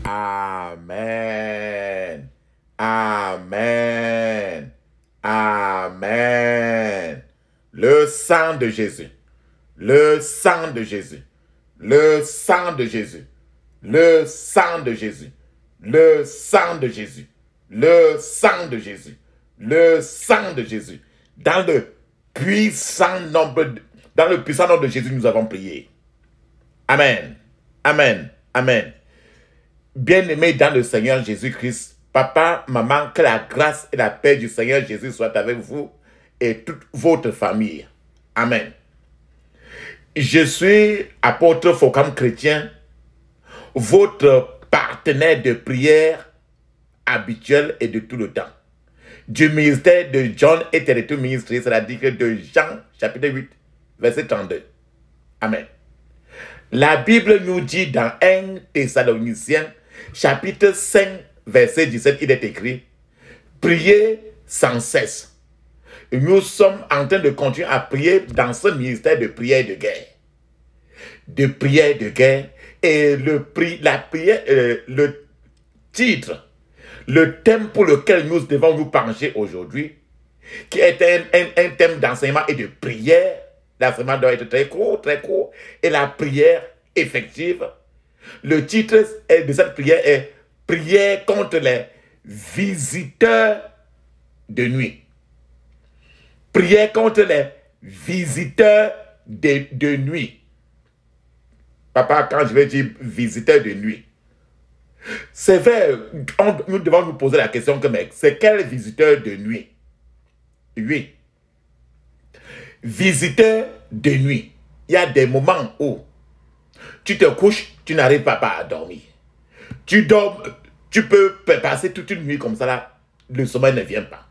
Amen. Amen. Amen. Le sang de Jésus. Le sang de Jésus. Le sang de Jésus. Le sang de Jésus. Le sang de Jésus. Le sang de Jésus. Le sang de Jésus. Dans le puissant nom de Jésus, nous avons prié. Amen. Amen. Amen. Bien-aimés dans le Seigneur Jésus-Christ, papa, maman, que la grâce et la paix du Seigneur Jésus soient avec vous et toute votre famille. Amen. Je suis apôtre Focam Chrétien, votre partenaire de prière habituel et de tout le temps. Du ministère de John et Territory Ministry, c'est-à-dire de Jean, chapitre 8, verset 32. Amen. La Bible nous dit dans 1 Thessaloniciens, chapitre 5, verset 17, il est écrit « Priez sans cesse ». Nous sommes en train de continuer à prier dans ce ministère de prière et de guerre. De prière et de guerre. Et le titre, le thème pour lequel nous devons nous pencher aujourd'hui, qui est un thème d'enseignement et de prière. L'enseignement doit être très court, et la prière effective. Le titre de cette prière est « Prière contre les visiteurs de nuit ». Prière contre les visiteurs de nuit. Papa, quand je vais dire visiteurs de nuit, c'est vrai, nous devons nous poser la question que c'est quel visiteur de nuit? Oui. Visiteur de nuit. Il y a des moments où tu te couches, tu n'arrives pas à dormir. Tu dors, tu peux passer toute une nuit comme ça là, le sommeil ne vient pas.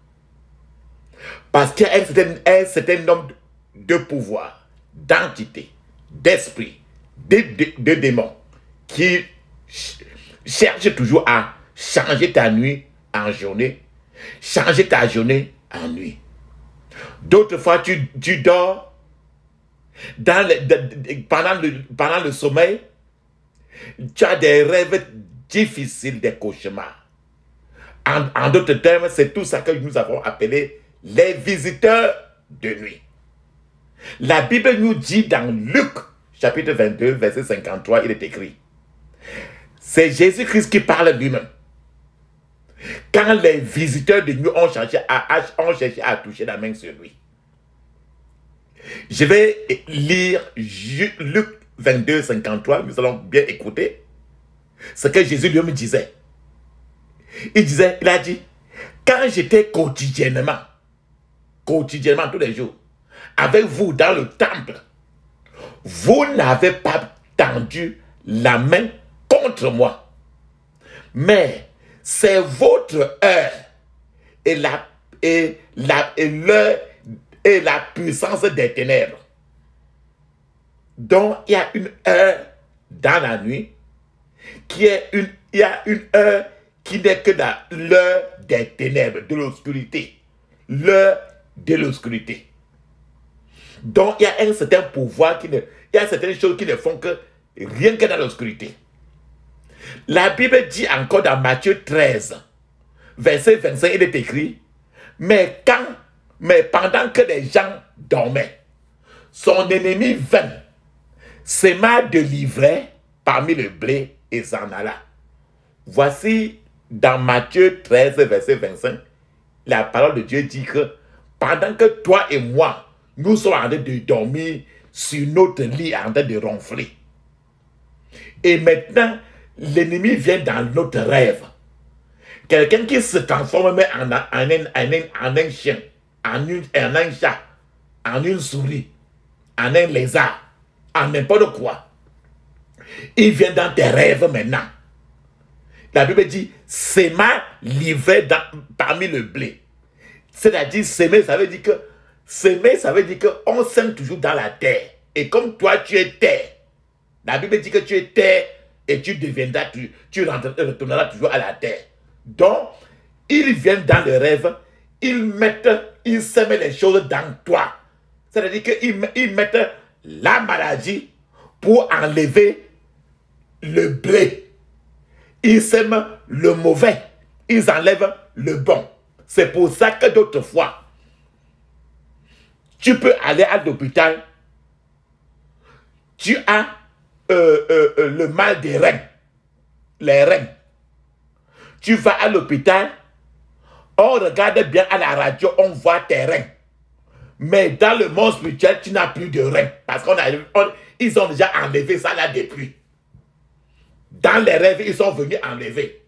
Parce qu'il y a un certain nombre de pouvoirs, d'entités, d'esprits, de démons qui cherchent toujours à changer ta nuit en journée, changer ta journée en nuit. D'autres fois, tu dors pendant le sommeil, tu as des rêves difficiles, des cauchemars. En d'autres termes, c'est tout ça que nous avons appelé les visiteurs de nuit. La Bible nous dit dans Luc, chapitre 22, verset 53, il est écrit. C'est Jésus-Christ qui parle lui-même. Quand les visiteurs de nuit ont cherché à toucher la main sur lui. Je vais lire Luc 22, 53, nous allons bien écouter ce que Jésus lui-même disait. Il a dit, quand j'étais quotidiennement, tous les jours, avec vous dans le temple, vous n'avez pas tendu la main contre moi. Mais c'est votre heure et la puissance des ténèbres. Donc, il y a une heure dans la nuit il y a une heure qui n'est que dans l'heure des ténèbres, de l'obscurité. L'heure de l'obscurité. Donc, il y a un certain pouvoir, il y a certaines choses qui ne font que rien que dans l'obscurité. La Bible dit encore dans Matthieu 13, verset 25, il est écrit, mais pendant que les gens dormaient, son ennemi vint, sema de l'ivraie parmi le blé et s'en alla. Voici dans Matthieu 13, verset 25, la parole de Dieu dit que pendant que toi et moi, nous sommes en train de dormir sur notre lit en train de ronfler. Et maintenant, l'ennemi vient dans notre rêve. Quelqu'un qui se transforme en un chien, en un chat, en une souris, en un lézard, en n'importe quoi. Il vient dans tes rêves maintenant. La Bible dit, sema l'ivraie parmi le blé. C'est-à-dire, semer, ça veut dire qu'on sème toujours dans la terre. Et comme toi, tu es terre, la Bible dit que tu es terre et tu deviendras, tu retourneras toujours à la terre. Donc, ils viennent dans le rêve, ils sèment les choses dans toi. C'est-à-dire qu'ils mettent la maladie pour enlever le blé. Ils sèment le mauvais. Ils enlèvent le bon. C'est pour ça que d'autres fois, tu peux aller à l'hôpital. Tu as le mal des reins. Les reins. Tu vas à l'hôpital. On regarde bien à la radio, on voit tes reins. Mais dans le monde spirituel, tu n'as plus de reins. Parce qu'ils ont déjà enlevé ça là depuis. Dans les rêves, ils sont venus enlever.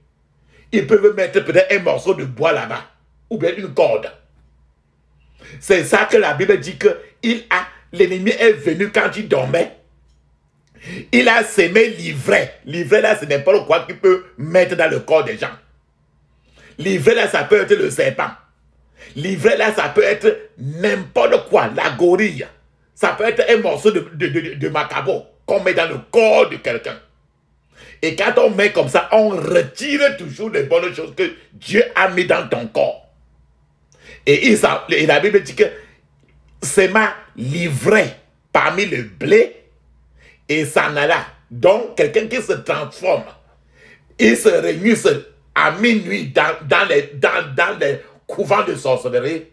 Ils peuvent mettre peut-être un morceau de bois là-bas. Ou bien une corde. C'est ça que la Bible dit que l'ennemi est venu quand il dormait. Il a semé l'ivraie. L'ivraie là, c'est n'importe quoi qu'il peut mettre dans le corps des gens. L'ivraie là, ça peut être le serpent. L'ivraie là, ça peut être n'importe quoi, la gorille. Ça peut être un morceau de macabo qu'on met dans le corps de quelqu'un. Et quand on met comme ça, on retire toujours les bonnes choses que Dieu a mis dans ton corps. Et la Bible dit que c'est ma l'ivraie parmi le blé et ça en alla. Donc, quelqu'un qui se transforme, il se réunit à minuit dans les couvents de sorcellerie.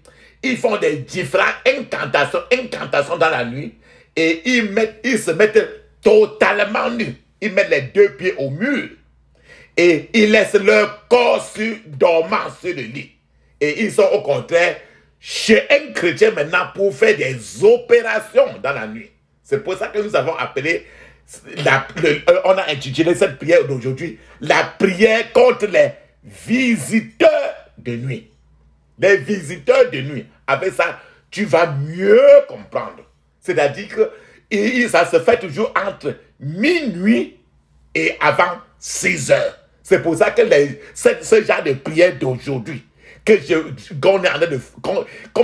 Ils font des différentes incantations dans la nuit et ils se mettent totalement nus. Ils mettent les deux pieds au mur et ils laissent leur corps dormant sur le lit. Et ils sont au contraire chez un chrétien maintenant pour faire des opérations dans la nuit. C'est pour ça que nous avons appelé, on a intitulé cette prière d'aujourd'hui, la prière contre les visiteurs de nuit. Les visiteurs de nuit. Avec ça, tu vas mieux comprendre. C'est-à-dire que ça se fait toujours entre minuit et avant 6 heures. C'est pour ça que ce genre de prière d'aujourd'hui, comme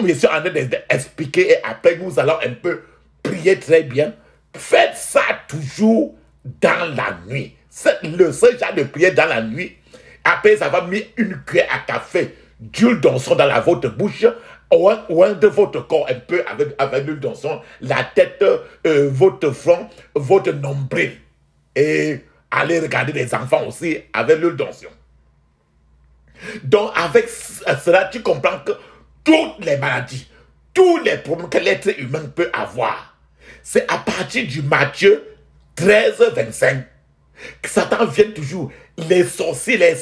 je suis en train d'expliquer, et après nous allons un peu prier très bien, faites ça toujours dans la nuit. Ce genre de prière dans la nuit, après avoir mis une cuillère à café d'huile d'onction dans votre bouche, ou de votre corps un peu avec l'huile d'onction, la tête, votre front, votre nombril. Et allez regarder les enfants aussi avec l'huile d'onction. Donc avec cela, tu comprends que toutes les maladies, tous les problèmes que l'être humain peut avoir, c'est à partir du Matthieu 13, 25. Que Satan vient toujours, les sorciers,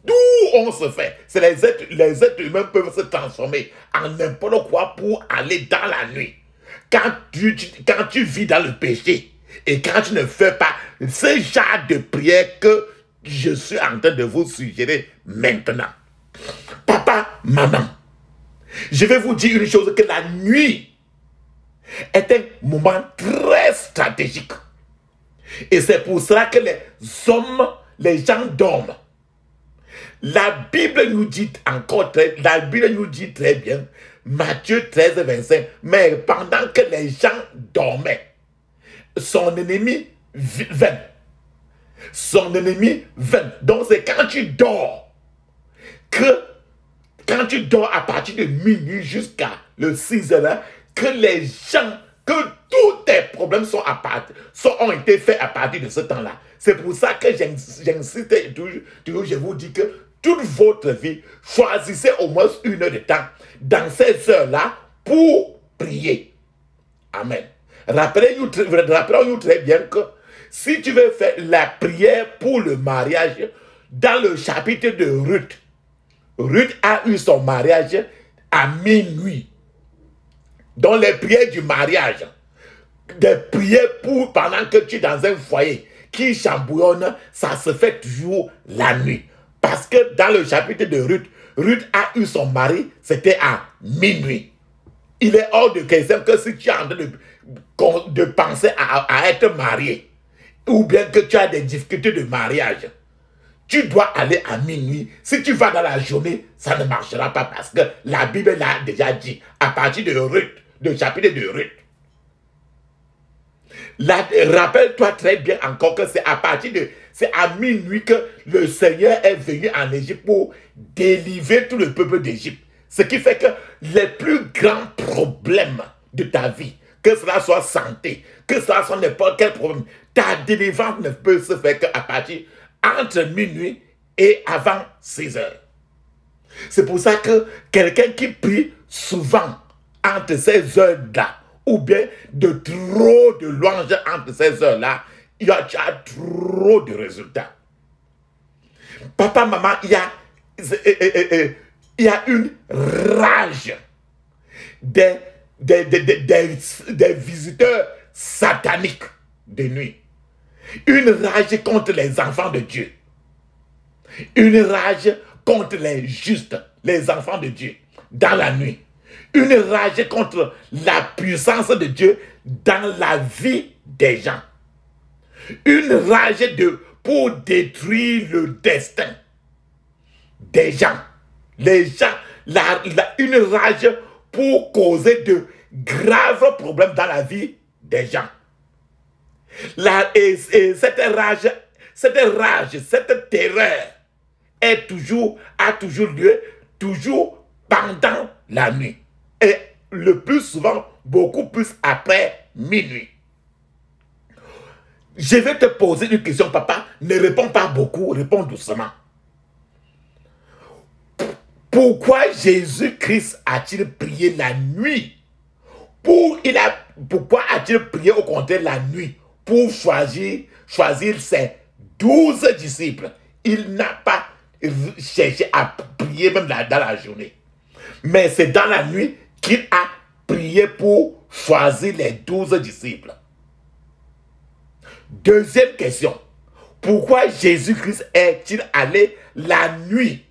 d'où on se fait. C'est les êtres humains peuvent se transformer en n'importe quoi pour aller dans la nuit. Quand tu vis dans le péché et quand tu ne fais pas ce genre de prière que je suis en train de vous suggérer maintenant. Papa, maman, je vais vous dire une chose, que la nuit est un moment très stratégique. Et c'est pour cela que les gens dorment. La Bible nous dit très bien, Matthieu 13, 25, mais pendant que les gens dormaient, son ennemi vint. Son ennemi vint. Donc c'est quand tu dors, quand tu dors à partir de minuit jusqu'à le 6 heures, que les gens, que tous tes problèmes ont été faits à partir de ce temps-là. C'est pour ça que j'insiste toujours, je vous dis que toute votre vie, choisissez au moins 1 heure de temps dans ces heures-là pour prier. Amen. Rappelez-nous très bien que si tu veux faire la prière pour le mariage, dans le chapitre de Ruth, Ruth a eu son mariage à minuit. Dans les prières du mariage, des prières pendant que tu es dans un foyer qui chambouillonne, ça se fait toujours la nuit. Parce que dans le chapitre de Ruth, Ruth a eu son mari, c'était à minuit. Il est hors de question que si tu es en train de penser à être marié, ou bien que tu as des difficultés de mariage, tu dois aller à minuit. Si tu vas dans la journée, ça ne marchera pas parce que la Bible l'a déjà dit à partir de Ruth, le chapitre de Ruth. Rappelle-toi très bien encore que c'est à minuit que le Seigneur est venu en Égypte pour délivrer tout le peuple d'Égypte. Ce qui fait que les plus grands problèmes de ta vie, que cela soit santé, que cela soit n'importe quel problème, ta délivrance ne peut se faire qu'à partir entre minuit et avant 6 heures. C'est pour ça que quelqu'un qui prie souvent entre ces heures-là, ou bien de trop de louanges entre ces heures-là, tu as trop de résultats. Papa, maman, il y a une rage des visiteurs sataniques de nuit. Une rage contre les enfants de Dieu. Une rage contre les justes, les enfants de Dieu, dans la nuit. Une rage contre la puissance de Dieu dans la vie des gens. Une rage pour détruire le destin des gens. Les gens, une rage pour causer de graves problèmes dans la vie des gens. Et cette rage, cette terreur a toujours lieu, toujours pendant la nuit. Et le plus souvent, beaucoup plus après minuit. Je vais te poser une question, papa. Ne réponds pas beaucoup, réponds doucement. Pourquoi Jésus-Christ a-t-il prié la nuit? Pourquoi a-t-il prié au contraire la nuit? Pour choisir ses 12 disciples. Il n'a pas cherché à prier même dans la journée. Mais c'est dans la nuit qu'il a prié pour choisir les 12 disciples. Deuxième question. Pourquoi Jésus-Christ est-il allé la nuit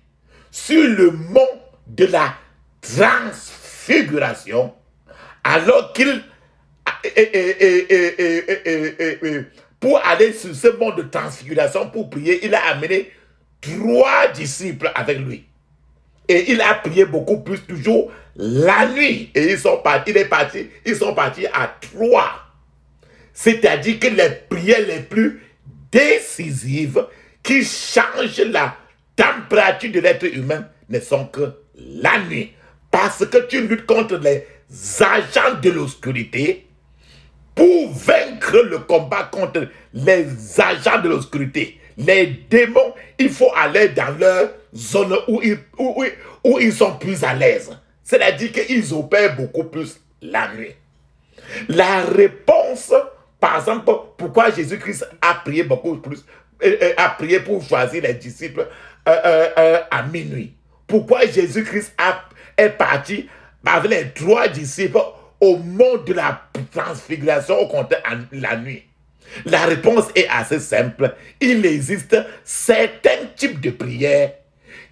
sur le mont de la transfiguration alors qu'il pour aller sur ce mont de transfiguration pour prier, il a amené 3 disciples avec lui. Et il a prié beaucoup plus toujours la nuit. Et ils sont partis à 3. C'est-à-dire que les prières les plus décisives qui changent la température de l'être humain ne sont que la nuit. Parce que tu luttes contre les agents de l'obscurité. Pour vaincre le combat contre les agents de l'obscurité, les démons, il faut aller dans leur zone où ils sont plus à l'aise. C'est-à-dire qu'ils opèrent beaucoup plus la nuit. La réponse, par exemple, pourquoi Jésus-Christ a prié beaucoup plus, a prié pour choisir les disciples à minuit. Pourquoi Jésus-Christ est parti avec les 3 disciples au mont de la transfiguration au contraire la nuit? La réponse est assez simple. Il existe certains types de prières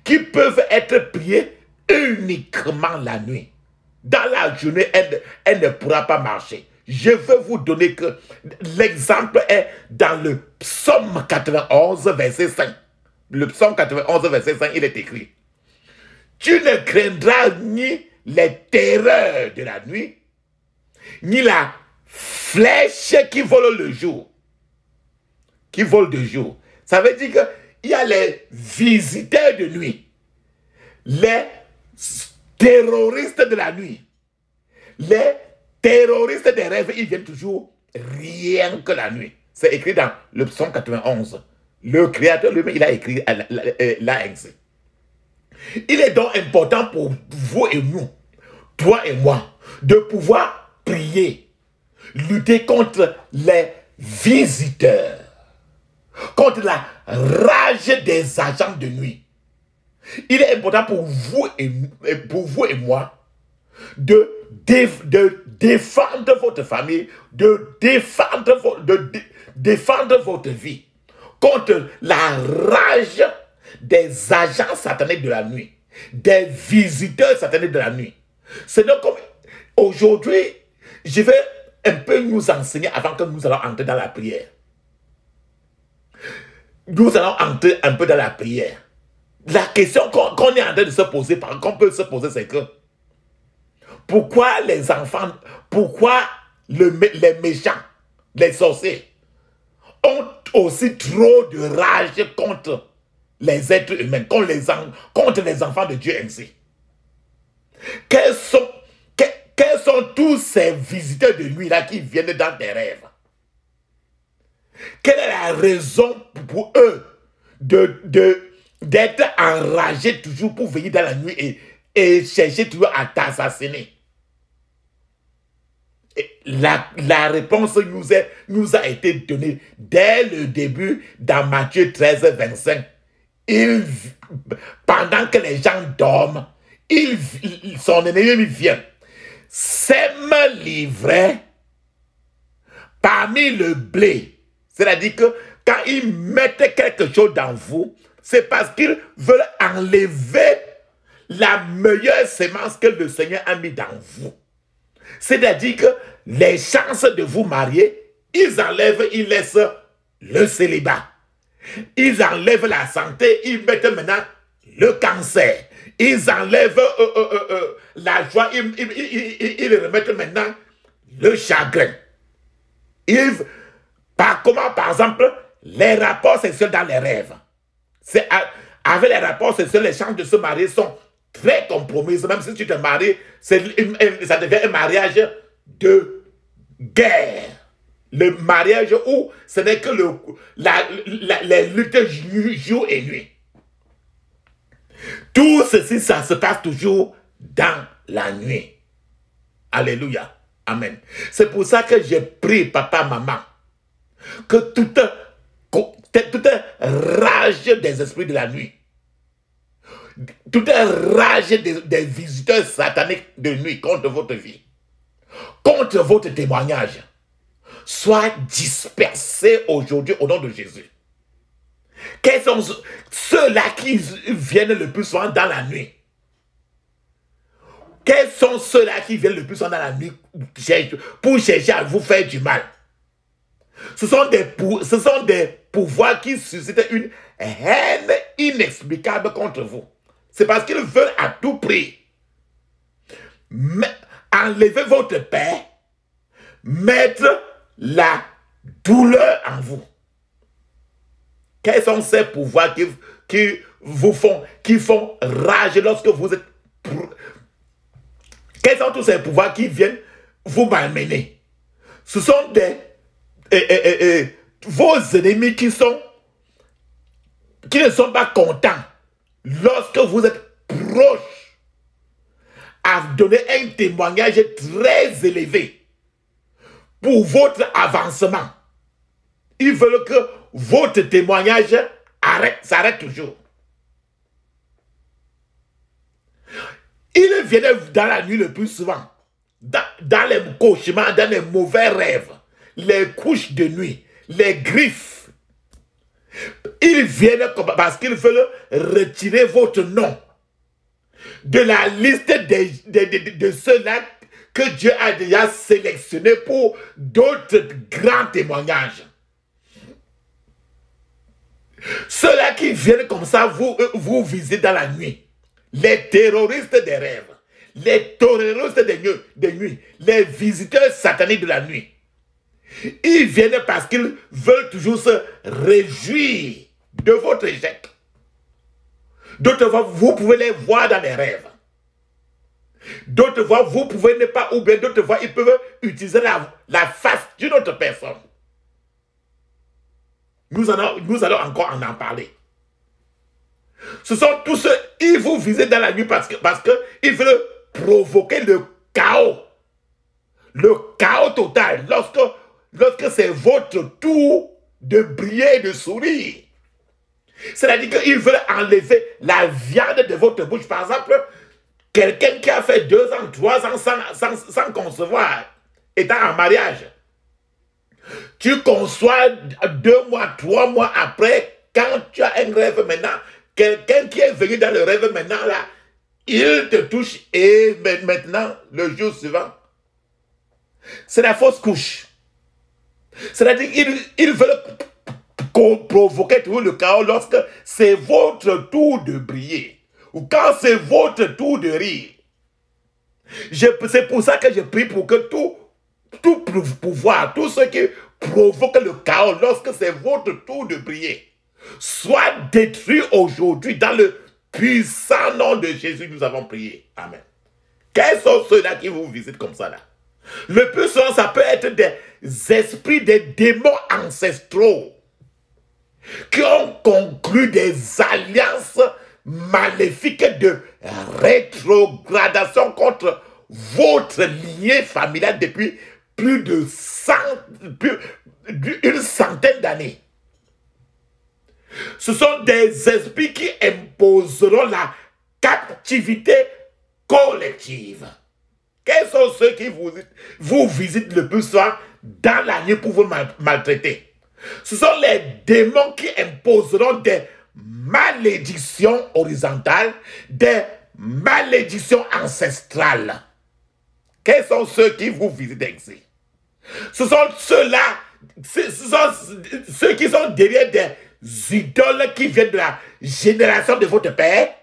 qui peuvent être priées uniquement la nuit. Dans la journée, elle ne pourra pas marcher. Je veux vous donner que l'exemple est dans le psaume 91, verset 5. Le psaume 91, verset 5, il est écrit: tu ne craindras ni les terreurs de la nuit, ni la flèche qui vole le jour. Qui vole de jour. Ça veut dire qu'il y a les visiteurs de nuit, les terroristes de la nuit, les terroristes des rêves, ils viennent toujours rien que la nuit. C'est écrit dans le psaume 91. Le Créateur lui-même, il a écrit là ainsi. Il est donc important pour vous et nous, toi et moi, de pouvoir prier, lutter contre les visiteurs, contre la rage des agents de nuit. Il est important pour vous et moi de défendre votre famille, de défendre votre vie contre la rage des agents sataniques de la nuit, des visiteurs sataniques de la nuit. C'est donc comme aujourd'hui, je vais un peu nous enseigner avant que nous allons entrer dans la prière. Nous allons entrer un peu dans la prière. La question qu'on est en train de se poser, qu'on peut se poser, c'est que pourquoi les enfants, pourquoi les méchants, les sorciers, ont aussi trop de rage contre les êtres humains, contre les enfants de Dieu ainsi? Quelles sont tous ces visiteurs de nuit là qui viennent dans tes rêves? Quelle est la raison pour eux d'être enragés toujours pour venir dans la nuit et chercher toujours à t'assassiner? La réponse nous a été donnée dès le début dans Matthieu 13, 25. Pendant que les gens dorment, son ennemi vient, sème l'ivraie parmi le blé. C'est-à-dire que quand ils mettent quelque chose dans vous, c'est parce qu'ils veulent enlever la meilleure sémence que le Seigneur a mis dans vous. C'est-à-dire que les chances de vous marier, ils enlèvent, ils laissent le célibat. Ils enlèvent la santé, ils mettent maintenant le cancer. Ils enlèvent la joie, ils remettent maintenant le chagrin. Par exemple, les rapports sexuels dans les rêves. Avec les rapports sexuels, les chances de se marier sont très compromises. Même si tu te maries, ça devient un mariage de guerre. Le mariage où ce n'est que les luttes jour et nuit. Tout ceci, ça se passe toujours dans la nuit. Alléluia. Amen. C'est pour ça que j'ai prié, papa, maman, que toute rage des esprits de la nuit, toute rage des visiteurs sataniques de nuit contre votre vie, contre votre témoignage, soit dispersée aujourd'hui au nom de Jésus. Quels sont ceux-là qui viennent le plus souvent dans la nuit? Quels sont ceux-là qui viennent le plus souvent dans la nuit pour chercher à vous faire du mal? Ce sont des pouvoirs qui suscitent une haine inexplicable contre vous. C'est parce qu'ils veulent à tout prix enlever votre paix, mettre la douleur en vous. Quels sont ces pouvoirs qui font rage lorsque vous êtes... Quels sont tous ces pouvoirs qui viennent vous malmener? Ce sont vos ennemis qui ne sont pas contents lorsque vous êtes proche à donner un témoignage très élevé pour votre avancement. Ils veulent que votre témoignage s'arrête toujours. Ils viennent dans la nuit le plus souvent, dans les cauchemars, dans les mauvais rêves, les couches de nuit, les griffes. Ils viennent parce qu'ils veulent retirer votre nom de la liste de ceux-là que Dieu a déjà sélectionnés pour d'autres grands témoignages. Ceux-là qui viennent comme ça vous viser dans la nuit. Les terroristes des rêves, les terroristes des nuits, les visiteurs sataniques de la nuit. Ils viennent parce qu'ils veulent toujours se réjouir de votre échec. D'autres fois, vous pouvez les voir dans les rêves. D'autres fois, vous pouvez ne pas, ou bien d'autres fois, ils peuvent utiliser la face d'une autre personne. Nous allons encore en parler. Ce sont tous ceux qui vous visent dans la nuit parce qu'ils veulent provoquer le chaos. Le chaos total. Lorsque c'est votre tour de briller et de sourire. C'est-à-dire qu'ils veulent enlever la viande de votre bouche. Par exemple, quelqu'un qui a fait 2 ans, 3 ans sans concevoir, étant en mariage. Tu conçois 2 mois, 3 mois après, quand tu as un rêve maintenant, quelqu'un qui est venu dans le rêve maintenant, là, il te touche et maintenant, le jour suivant, c'est la fausse couche. C'est-à-dire qu'ils veulent provoquer toujours le chaos lorsque c'est votre tour de briller ou quand c'est votre tour de rire. C'est pour ça que je prie pour que tout pouvoir, tout ce qui provoque le chaos lorsque c'est votre tour de briller, soit détruit aujourd'hui dans le puissant nom de Jésus. Nous avons prié. Amen. Quels sont ceux-là qui vous visitent comme ça là? Le plus souvent, ça peut être des esprits, des démons ancestraux qui ont conclu des alliances maléfiques de rétrogradation contre votre lignée familiale depuis plus de une centaine d'années. Ce sont des esprits qui imposeront la captivité collective. Quels sont ceux qui vous visitent le plus souvent dans la nuit pour vous maltraiter? Ce sont les démons qui imposeront des malédictions horizontales, des malédictions ancestrales. Quels sont ceux qui vous visitent ici? Ce sont ceux-là, ce sont ceux qui sont derrière des idoles qui viennent de la génération de votre père.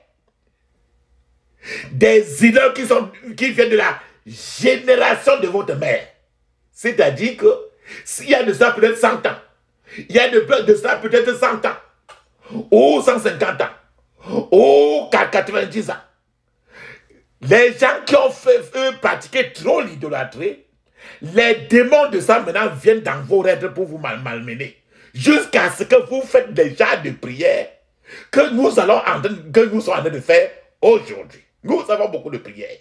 Des idoles qui viennent de la génération de votre mère. C'est-à-dire que s'il y a de ça peut-être 100 ans, il y a de ça peut-être 100 ans, ou 150 ans, ou 90 ans. Les gens qui ont pratiqué trop l'idolâtrie, les démons de ça maintenant viennent dans vos rêves pour vous malmener. Jusqu'à ce que vous faites des genres de prières que nous sommes en train de faire aujourd'hui. Nous avons beaucoup de prières.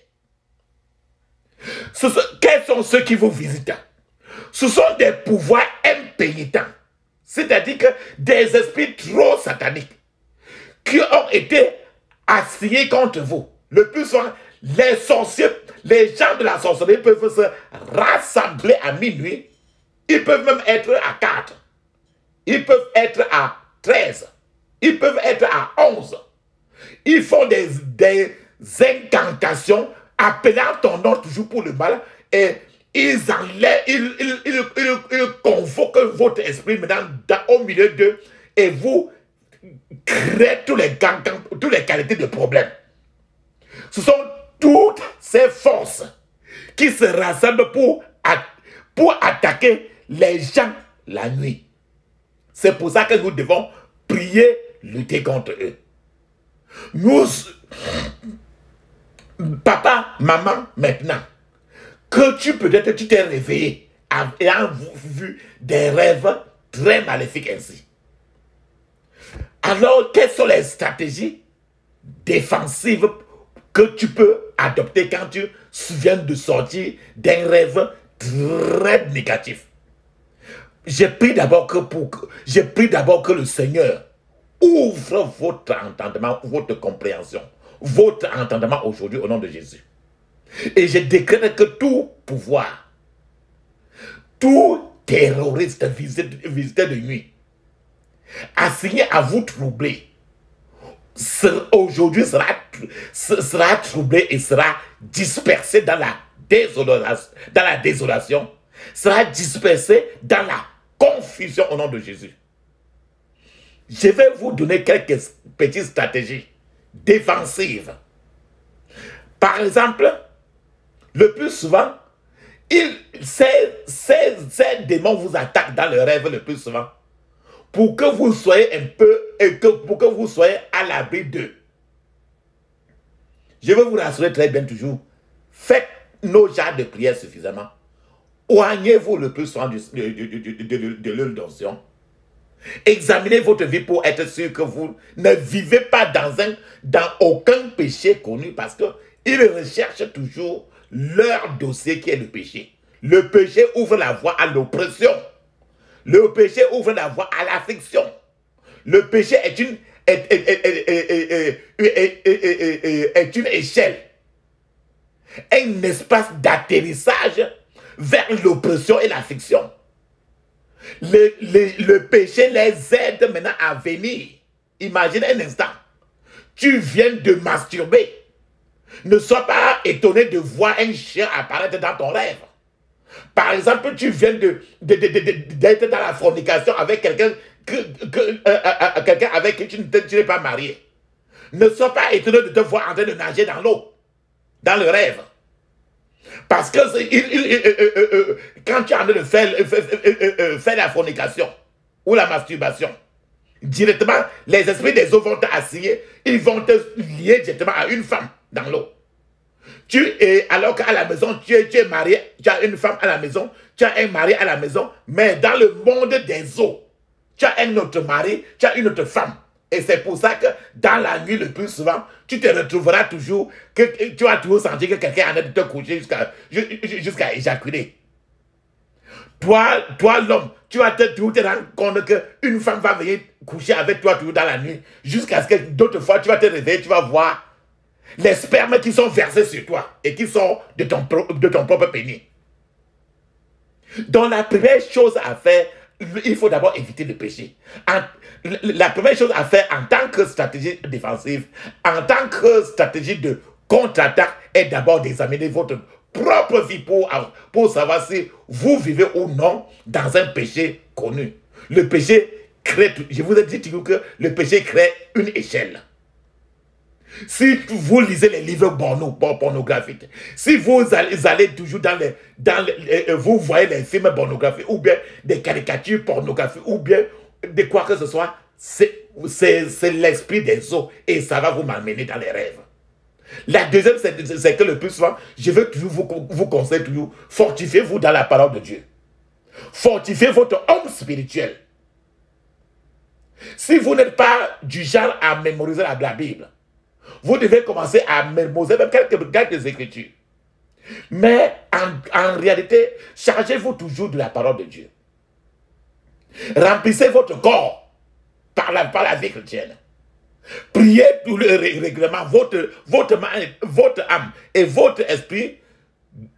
Quels sont ceux qui vous visitent? Ce sont des pouvoirs impénitents. C'est-à-dire que des esprits trop sataniques qui ont été assignés contre vous. Le plus souvent, les sorciers, les gens de la sorcellerie peuvent se rassembler à minuit. Ils peuvent même être à 4. Ils peuvent être à 13. Ils peuvent être à 11. Ils font des incantations appelant ton nom toujours pour le mal et ils enlèvent, ils convoquent votre esprit maintenant au milieu d'eux et vous créez tous les qualités de problèmes. Ce sont toutes ces forces qui se rassemblent pour attaquer les gens la nuit. C'est pour ça que nous devons prier, lutter contre eux. Nous, papa, maman, maintenant, que peut-être tu t'es réveillé ayant vu des rêves très maléfiques ainsi. Alors, quelles sont les stratégies défensives que tu peux adopter quand tu viens de sortir d'un rêve très négatif? J'ai pris d'abord que le Seigneur ouvre votre entendement, votre compréhension, votre entendement aujourd'hui au nom de Jésus. Et je décrète que tout pouvoir, tout terroriste visiteur de nuit, assigné à vous troubler, aujourd'hui sera troublé et sera dispersé dans la désolation, sera dispersé dans la confusion au nom de Jésus. Je vais vous donner quelques petites stratégies défensives. Par exemple, le plus souvent, ces démons vous attaquent dans le rêve le plus souvent pour que vous soyez pour que vous soyez à l'abri d'eux. Je veux vous rassurer très bien toujours. Faites nos genres de prière suffisamment. Oignez-vous le plus souvent de l'huile d'onction. Examinez votre vie pour être sûr que vous ne vivez pas dans aucun péché connu parce qu'ils recherchent toujours leur dossier qui est le péché. Le péché ouvre la voie à l'oppression. Le péché ouvre la voie à l'affliction. Le péché est une échelle, un espace d'atterrissage vers l'oppression et l'affliction. Le péché les aide maintenant à venir. Imagine un instant. Tu viens de masturber. Ne sois pas étonné de voir un chien apparaître dans ton rêve. Par exemple, tu viens d'être dans la fornication avec quelqu'un avec qui tu n'es pas marié. Ne sois pas étonné de te voir en train de nager dans l'eau, dans le rêve. Parce que quand tu es en train de faire la fornication ou la masturbation, directement, les esprits des eaux vont t'assigner, ils vont te lier directement à une femme dans l'eau. Alors qu'à la maison, tu es marié, tu as une femme à la maison, tu as un mari à la maison, mais dans le monde des eaux, tu as un autre mari, tu as une autre femme. Et c'est pour ça que dans la nuit, le plus souvent, tu te retrouveras toujours, que tu vas toujours sentir que quelqu'un est en train de te coucher jusqu'à éjaculer. Toi l'homme, tu vas toujours te rendre compte qu'une femme va venir coucher avec toi toujours dans la nuit, jusqu'à ce que d'autres fois, tu vas te réveiller, tu vas voir les spermes qui sont versés sur toi et qui sont de ton propre pénis. Donc la première chose à faire, il faut d'abord éviter le péché. La première chose à faire en tant que stratégie défensive, en tant que stratégie de contre-attaque, est d'abord d'examiner votre propre vie pour savoir si vous vivez ou non dans un péché connu. Le péché crée, je vous ai dit toujours que le péché crée une échelle. Si vous lisez les livres pornographiques, si vous allez toujours vous voyez les films pornographiques, ou bien des caricatures pornographiques, ou bien de quoi que ce soit, c'est l'esprit des eaux et ça va vous m'amener dans les rêves. La deuxième, c'est que le plus souvent, je veux toujours vous conseiller toujours, fortifiez-vous dans la parole de Dieu. Fortifiez votre homme spirituel. Si vous n'êtes pas du genre à mémoriser la Bible, vous devez commencer à mémoriser même quelques écritures. Mais en réalité, chargez-vous toujours de la parole de Dieu. Remplissez votre corps par la vie chrétienne. Priez tout le régulièrement, votre âme et votre esprit,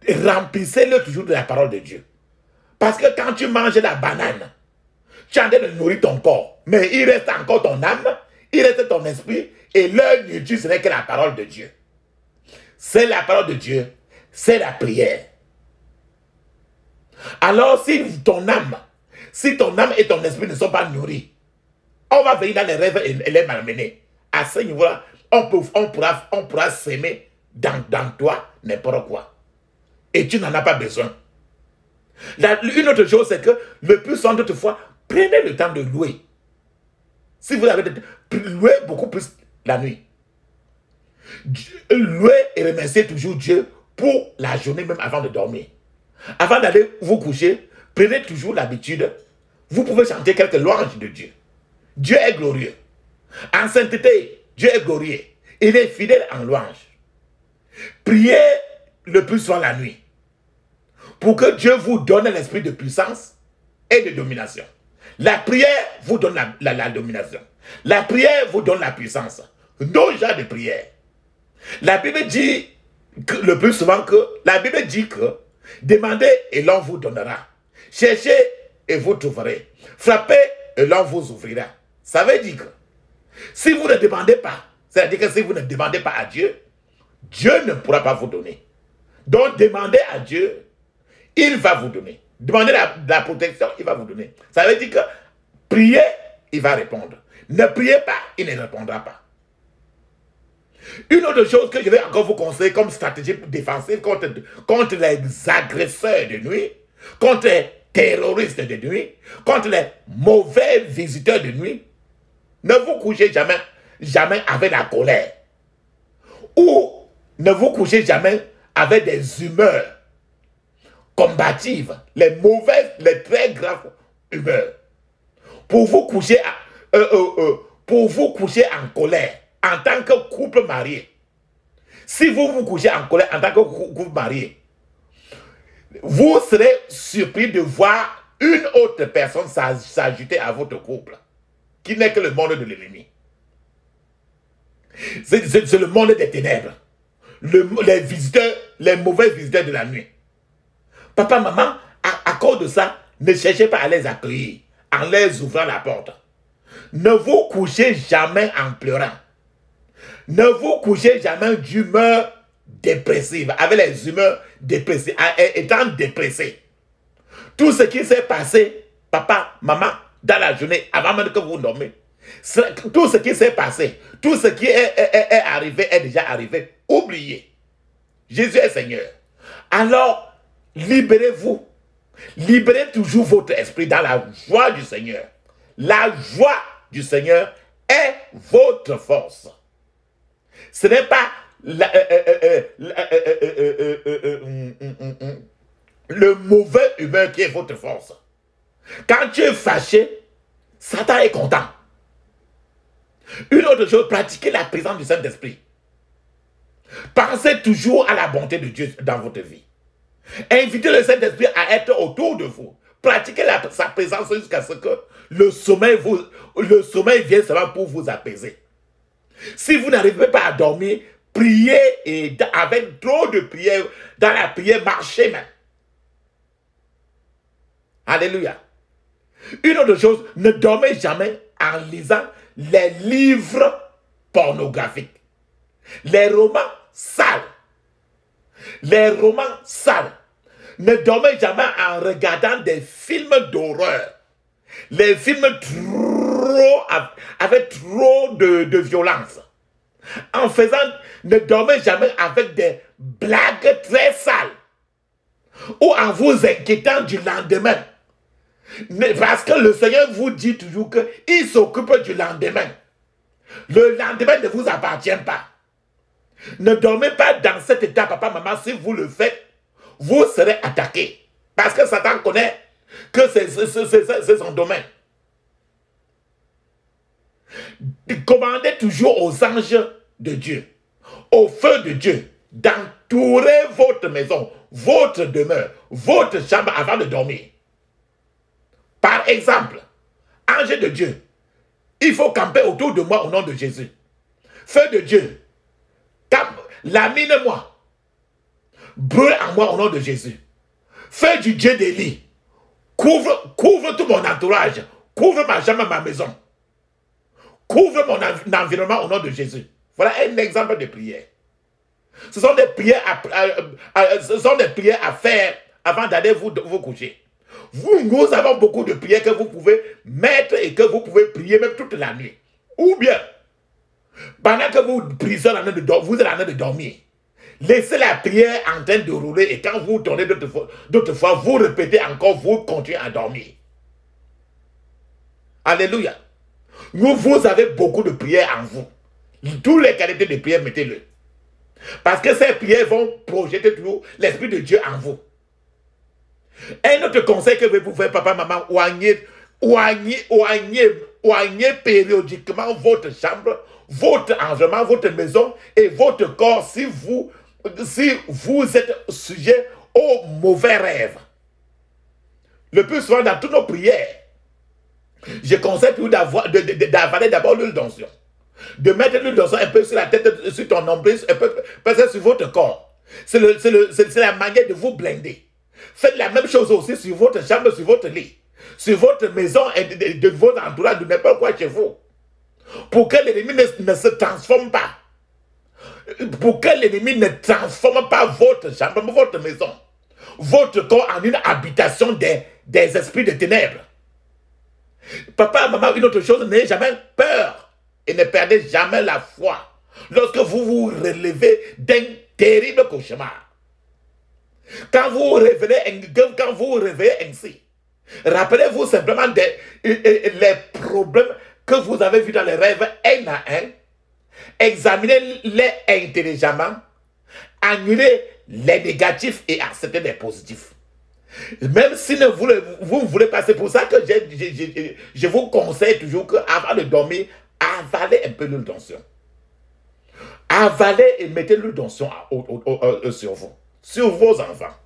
remplissez-le toujours de la parole de Dieu. Parce que quand tu manges la banane, tu es en train de nourrir ton corps, mais il reste encore ton âme, il reste ton esprit, et leur nourriture, ce n'est que la parole de Dieu. C'est la parole de Dieu, c'est la prière. Alors si ton âme et ton esprit ne sont pas nourris, on va venir dans les rêves et les malmener. À ce niveau-là, on pourra s'aimer dans toi n'importe quoi. Et tu n'en as pas besoin. Une autre chose, c'est que le plus souvent d'autres prenez le temps de louer. Si vous avez loué beaucoup plus la nuit. Louez et remerciez toujours Dieu pour la journée, même avant de dormir. Avant d'aller vous coucher, prenez toujours l'habitude. Vous pouvez chanter quelques louanges de Dieu. Dieu est glorieux. En sainteté, Dieu est glorieux. Il est fidèle en louange. Priez le plus souvent la nuit. Pour que Dieu vous donne l'esprit de puissance et de domination. La prière vous donne la domination. La prière vous donne la puissance. Deux genres de prière. La Bible dit le plus souvent que demandez et l'on vous donnera. Cherchez et vous trouverez. Frappez et l'on vous ouvrira. Ça veut dire que si vous ne demandez pas, c'est-à-dire que si vous ne demandez pas à Dieu, Dieu ne pourra pas vous donner. Donc demandez à Dieu, il va vous donner. Demandez la protection, il va vous donner. Ça veut dire que priez, il va répondre. Ne priez pas, il ne répondra pas. Une autre chose que je vais encore vous conseiller comme stratégie défensive contre les agresseurs de nuit, contre les terroristes de nuit, contre les mauvais visiteurs de nuit, ne vous couchez jamais avec la colère. Ou ne vous couchez jamais avec des humeurs combatives, les très graves humeurs. Pour vous coucher en colère, en tant que couple marié. Si vous vous couchez en colère en tant que couple marié, vous serez surpris de voir une autre personne s'ajouter à votre couple, qui n'est que le monde de l'ennemi. C'est le monde des ténèbres. Les mauvais visiteurs de la nuit. Papa, maman, à cause de ça, ne cherchez pas à les accueillir en les ouvrant la porte. Ne vous couchez jamais en pleurant. Ne vous couchez jamais d'humeur dépressive, avec les humeurs dépressives, étant dépressé. Tout ce qui s'est passé, papa, maman, dans la journée, avant même que vous dormez, tout ce qui s'est passé, tout ce qui est arrivé, est déjà arrivé. Oubliez. Jésus est Seigneur. Alors, libérez-vous. Libérez toujours votre esprit dans la joie du Seigneur. La joie du Seigneur est votre force. Ce n'est pas le mauvais humeur qui est votre force. Quand tu es fâché, Satan est content. Une autre chose, pratiquez la présence du Saint-Esprit. Pensez toujours à la bonté de Dieu dans votre vie. Invitez le Saint-Esprit à être autour de vous. Pratiquez sa présence jusqu'à ce que le sommeil vienne seulement pour vous apaiser. Si vous n'arrivez pas à dormir, priez et avec trop de prières, dans la prière, marchez même. Alléluia. Une autre chose, ne dormez jamais en lisant les livres pornographiques, les romans sales. Les romans sales. Ne dormez jamais en regardant des films d'horreur. Les films avec trop de violence. Ne dormez jamais avec des blagues très sales. Ou en vous inquiétant du lendemain. Parce que le Seigneur vous dit toujours qu'il s'occupe du lendemain. Le lendemain ne vous appartient pas. Ne dormez pas dans cet état, papa, maman. Si vous le faites, vous serez attaqué. Parce que Satan connaît que c'est son domaine. Commandez toujours aux anges de Dieu, au feu de Dieu, d'entourer votre maison, votre demeure, votre chambre avant de dormir. Par exemple, ange de Dieu, il faut camper autour de moi au nom de Jésus. Feu de Dieu, lamine-moi, brûle en moi au nom de Jésus. Feu du Dieu d'Élie, couvre tout mon entourage, couvre ma chambre, ma maison. Couvre mon environnement au nom de Jésus. Voilà un exemple de prière. Ce sont des prières à faire avant d'aller vous coucher. Nous avons beaucoup de prières que vous pouvez mettre et que vous pouvez prier même toute la nuit. Ou bien, pendant que vous priez vous êtes en train de dormir. Laissez la prière en train de rouler et quand vous tournez d'autres fois, vous répétez encore, vous continuez à dormir. Alléluia. Vous avez beaucoup de prières en vous. Toutes les qualités de prière, mettez-le. Parce que ces prières vont projeter toujours l'Esprit de Dieu en vous. Un autre conseil que je vais vous faire, papa, maman, oignez périodiquement votre chambre, votre environnement, votre maison et votre corps si vous êtes sujet aux mauvais rêves. Le plus souvent dans toutes nos prières, je conseille toujours d'avaler d'abord l'huile d'onction. De mettre l'huile d'onction un peu sur la tête, sur ton nombril, un peu sur votre corps. C'est la manière de vous blinder. Faites la même chose aussi sur votre chambre, sur votre lit, sur votre maison et de votre entourage, de n'importe quoi chez vous. Pour que l'ennemi ne se transforme pas. Pour que l'ennemi ne transforme pas votre chambre, votre maison, votre corps en une habitation des esprits de ténèbres. Papa, maman, une autre chose, n'ayez jamais peur et ne perdez jamais la foi lorsque vous vous relevez d'un terrible cauchemar. Quand vous vous réveillez ainsi, rappelez-vous simplement les problèmes que vous avez vus dans les rêves un à un, examinez-les intelligemment, annulez les négatifs et acceptez les positifs. Même si vous ne voulez pas, c'est pour ça que je vous conseille toujours qu'avant de dormir, avalez un peu l'huile d'onction. Avalez et mettez l'huile d'onction sur vous, sur vos enfants.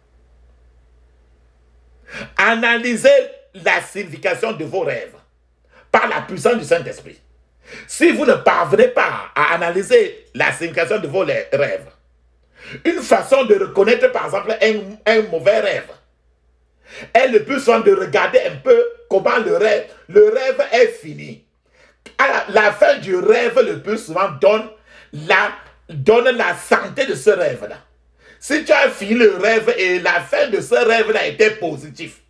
Analysez la signification de vos rêves par la puissance du Saint-Esprit. Si vous ne parvenez pas à analyser la signification de vos rêves, une façon de reconnaître par exemple un mauvais rêve est le plus souvent de regarder un peu comment le rêve est fini. À la fin du rêve, le plus souvent donne la santé de ce rêve-là. Si tu as fini le rêve et la fin de ce rêve-là était positif,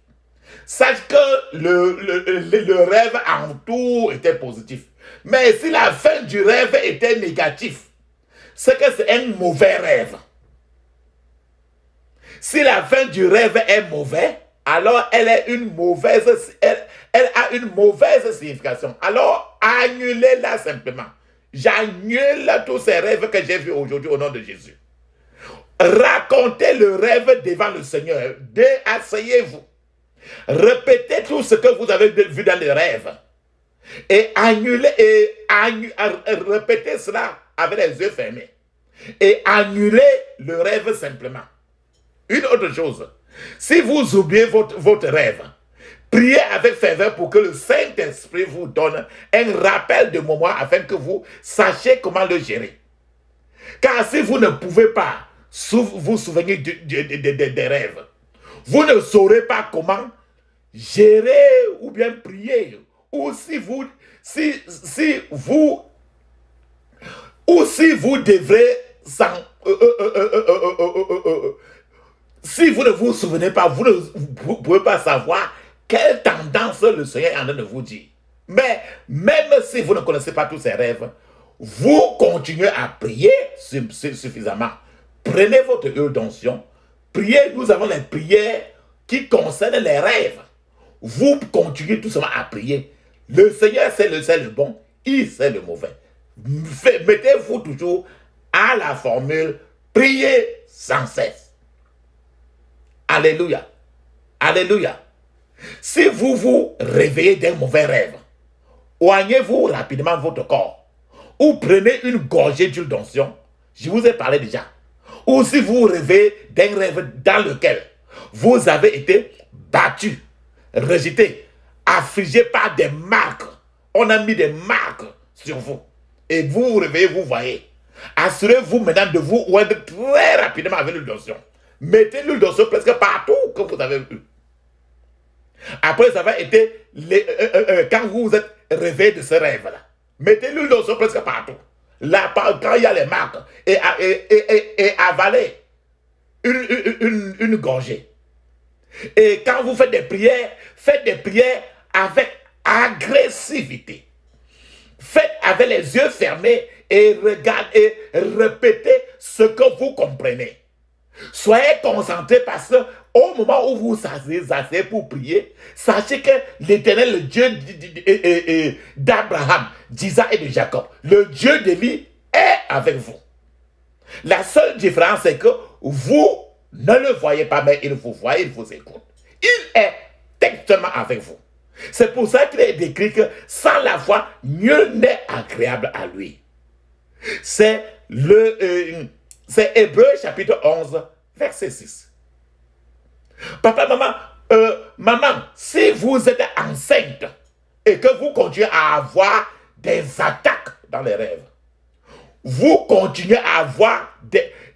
sache que le rêve en tout était positif. Mais si la fin du rêve était négatif, c'est que c'est un mauvais rêve. Si la fin du rêve est mauvaise, alors elle a une mauvaise signification. Alors annulez-la simplement. J'annule tous ces rêves que j'ai vus aujourd'hui au nom de Jésus. Racontez le rêve devant le Seigneur. Asseyez-vous. Répétez tout ce que vous avez vu dans les rêves. Et répétez cela avec les yeux fermés. Et annulez le rêve simplement. Une autre chose, si vous oubliez votre rêve, priez avec ferveur pour que le Saint-Esprit vous donne un rappel de moment afin que vous sachiez comment le gérer. Car si vous ne pouvez pas vous souvenir des rêves, vous ne saurez pas comment gérer ou bien prier. Ou si vous devrez si vous ne vous souvenez pas, vous ne pouvez pas savoir quelle tendance le Seigneur est en train de vous dire. Mais même si vous ne connaissez pas tous ces rêves, vous continuez à prier suffisamment. Prenez votre huile d'onction, priez, nous avons les prières qui concernent les rêves. Vous continuez tout simplement à prier. Le Seigneur sait le bon, il sait le mauvais. Mettez-vous toujours à la formule, priez sans cesse. Alléluia. Alléluia. Si vous vous réveillez d'un mauvais rêve, oignez-vous rapidement votre corps. Ou prenez une gorgée d'huile d'onction. Je vous ai parlé déjà. Ou si vous vous réveillez d'un rêve dans lequel vous avez été battu, rejeté, affligé par des marques. On a mis des marques sur vous. Et vous vous réveillez, vous voyez. Assurez-vous maintenant de vous oindre très rapidement avec l'huile d'onction. Mettez l'huile d'onction presque partout que vous avez vu. Après ça va été quand vous vous êtes réveillé de ce rêve-là. Mettez l'huile d'onction presque partout. Là, quand il y a les marques, et avalez une gorgée. Et quand vous faites des prières avec agressivité. Faites avec les yeux fermés et regardez et répétez ce que vous comprenez. Soyez concentrés parce que au moment où vous asseyez pour prier, sachez que l'Éternel, le Dieu d'Abraham, d'Isaac et de Jacob, le Dieu d'Élie est avec vous. La seule différence, c'est que vous ne le voyez pas, mais il vous voit, il vous écoute. Il est textuellement avec vous. C'est pour ça qu'il est décrit que sans la foi, nul n'est agréable à lui. C'est Hébreux chapitre 11, verset 6. Papa, maman, si vous êtes enceinte et que vous continuez à avoir des attaques dans les rêves, vous continuez à avoir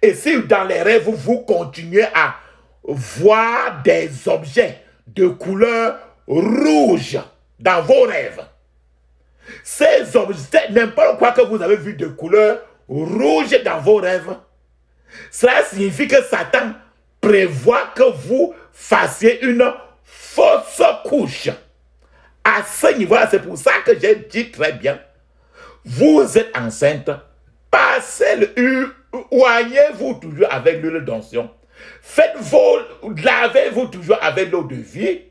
et si dans les rêves, vous continuez à voir des objets de couleur rouge dans vos rêves. Ces objets, n'importe quoi que vous avez vu de couleur rouge dans vos rêves, cela signifie que Satan prévoit que vous fassiez une fausse couche. À ce niveau-là, c'est pour ça que j'ai dit très bien, vous êtes enceinte, oignez-vous toujours avec l'huile d'onction. Lavez-vous toujours avec l'eau de vie.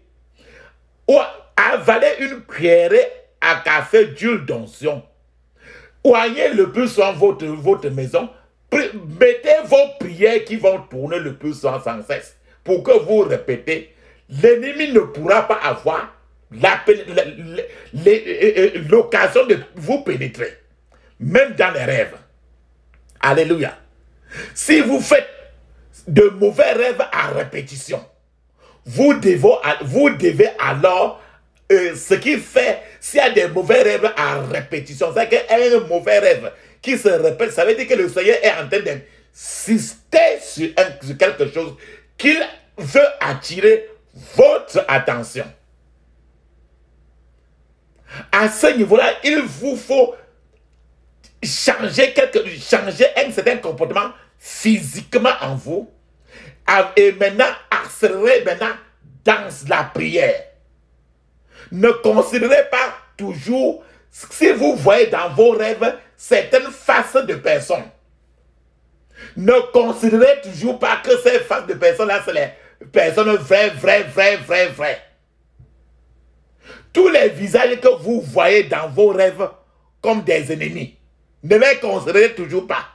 Ou avalez une cuillerée à café d'huile d'onction. Oignez le plus souvent votre maison. Mettez vos prières qui vont tourner le plus souvent sans cesse. Pour que vous répétez, l'ennemi ne pourra pas avoir l'occasion de vous pénétrer. Même dans les rêves. Alléluia. Si vous faites de mauvais rêves à répétition, vous devez alors, ce qui fait, s'il y a des mauvais rêves à répétition, c'est qu'un mauvais rêve qui se répète, ça veut dire que le Seigneur est en train d'insister sur quelque chose qu'il veut attirer votre attention. À ce niveau-là, il vous faut changer un certain comportement physiquement en vous et maintenant accélérer dans la prière. Ne considérez pas toujours, si vous voyez dans vos rêves certaines faces de personnes, ne considérez toujours pas que ces faces de personnes-là, c'est les personnes vraies. Tous les visages que vous voyez dans vos rêves comme des ennemis, Ne les considérez toujours pas.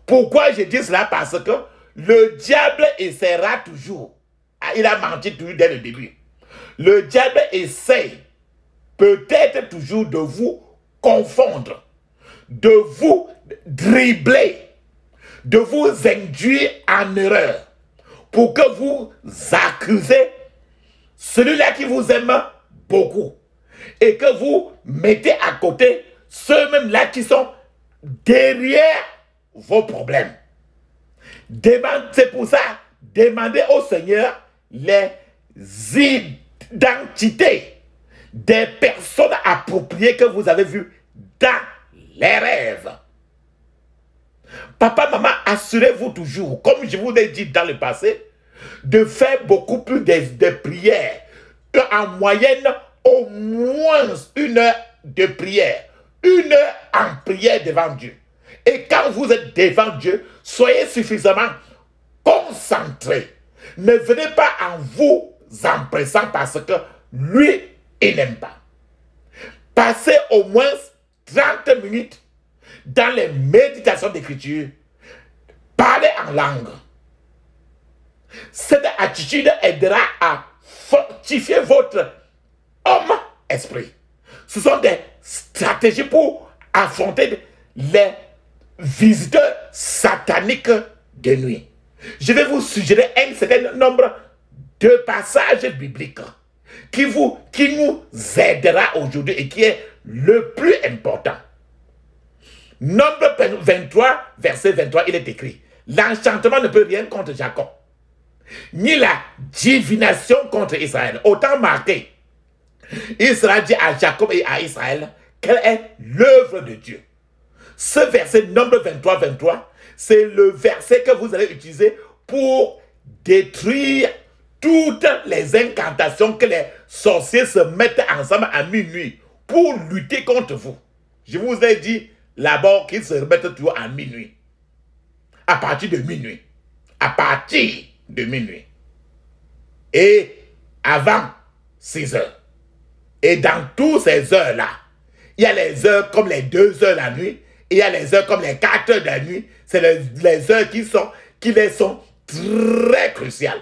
Pourquoi je dis cela? Parce que le diable essaiera toujours. Il a menti toujours dès le début. Le diable essaie peut-être toujours de vous confondre, de vous dribbler, de vous induire en erreur, pour que vous accusez celui-là qui vous aime beaucoup et que vous mettez à côté ceux-mêmes-là qui sont derrière vos problèmes. C'est pour ça, demandez au Seigneur les identités des personnes appropriées que vous avez vues dans les rêves. Papa, maman, assurez-vous toujours, comme je vous l'ai dit dans le passé, de faire beaucoup plus de prières. En moyenne, au moins 1 heure de prière. 1 heure en prière devant Dieu. Et quand vous êtes devant Dieu, soyez suffisamment concentrés. Ne venez pas en vous empressant parce que lui, il n'aime pas. Passez au moins 30 minutes dans les méditations d'écriture. Parlez en langue. Cette attitude aidera à fortifier votre homme-esprit. Ce sont des stratégies pour affronter les visiteurs sataniques de nuit. Je vais vous suggérer un certain nombre de passages bibliques qui nous aidera aujourd'hui et qui est le plus important. Nombre 23, verset 23, il est écrit: l'enchantement ne peut rien contre Jacob, ni la divination contre Israël. Autant marqué, Israël dit à Jacob et à Israël quelle est l'œuvre de Dieu. Ce verset, nombre 23, 23, c'est le verset que vous allez utiliser pour détruire toutes les incantations que les sorciers se mettent ensemble à minuit pour lutter contre vous. Je vous ai dit là-bas qu'ils se remettent toujours à minuit. À partir de minuit. À partir de minuit. Et avant 6 heures. Et dans toutes ces heures-là, il y a les heures comme les 2 heures la nuit, et il y a les heures comme les 4 heures de la nuit. C'est les heures qui les sont très cruciales.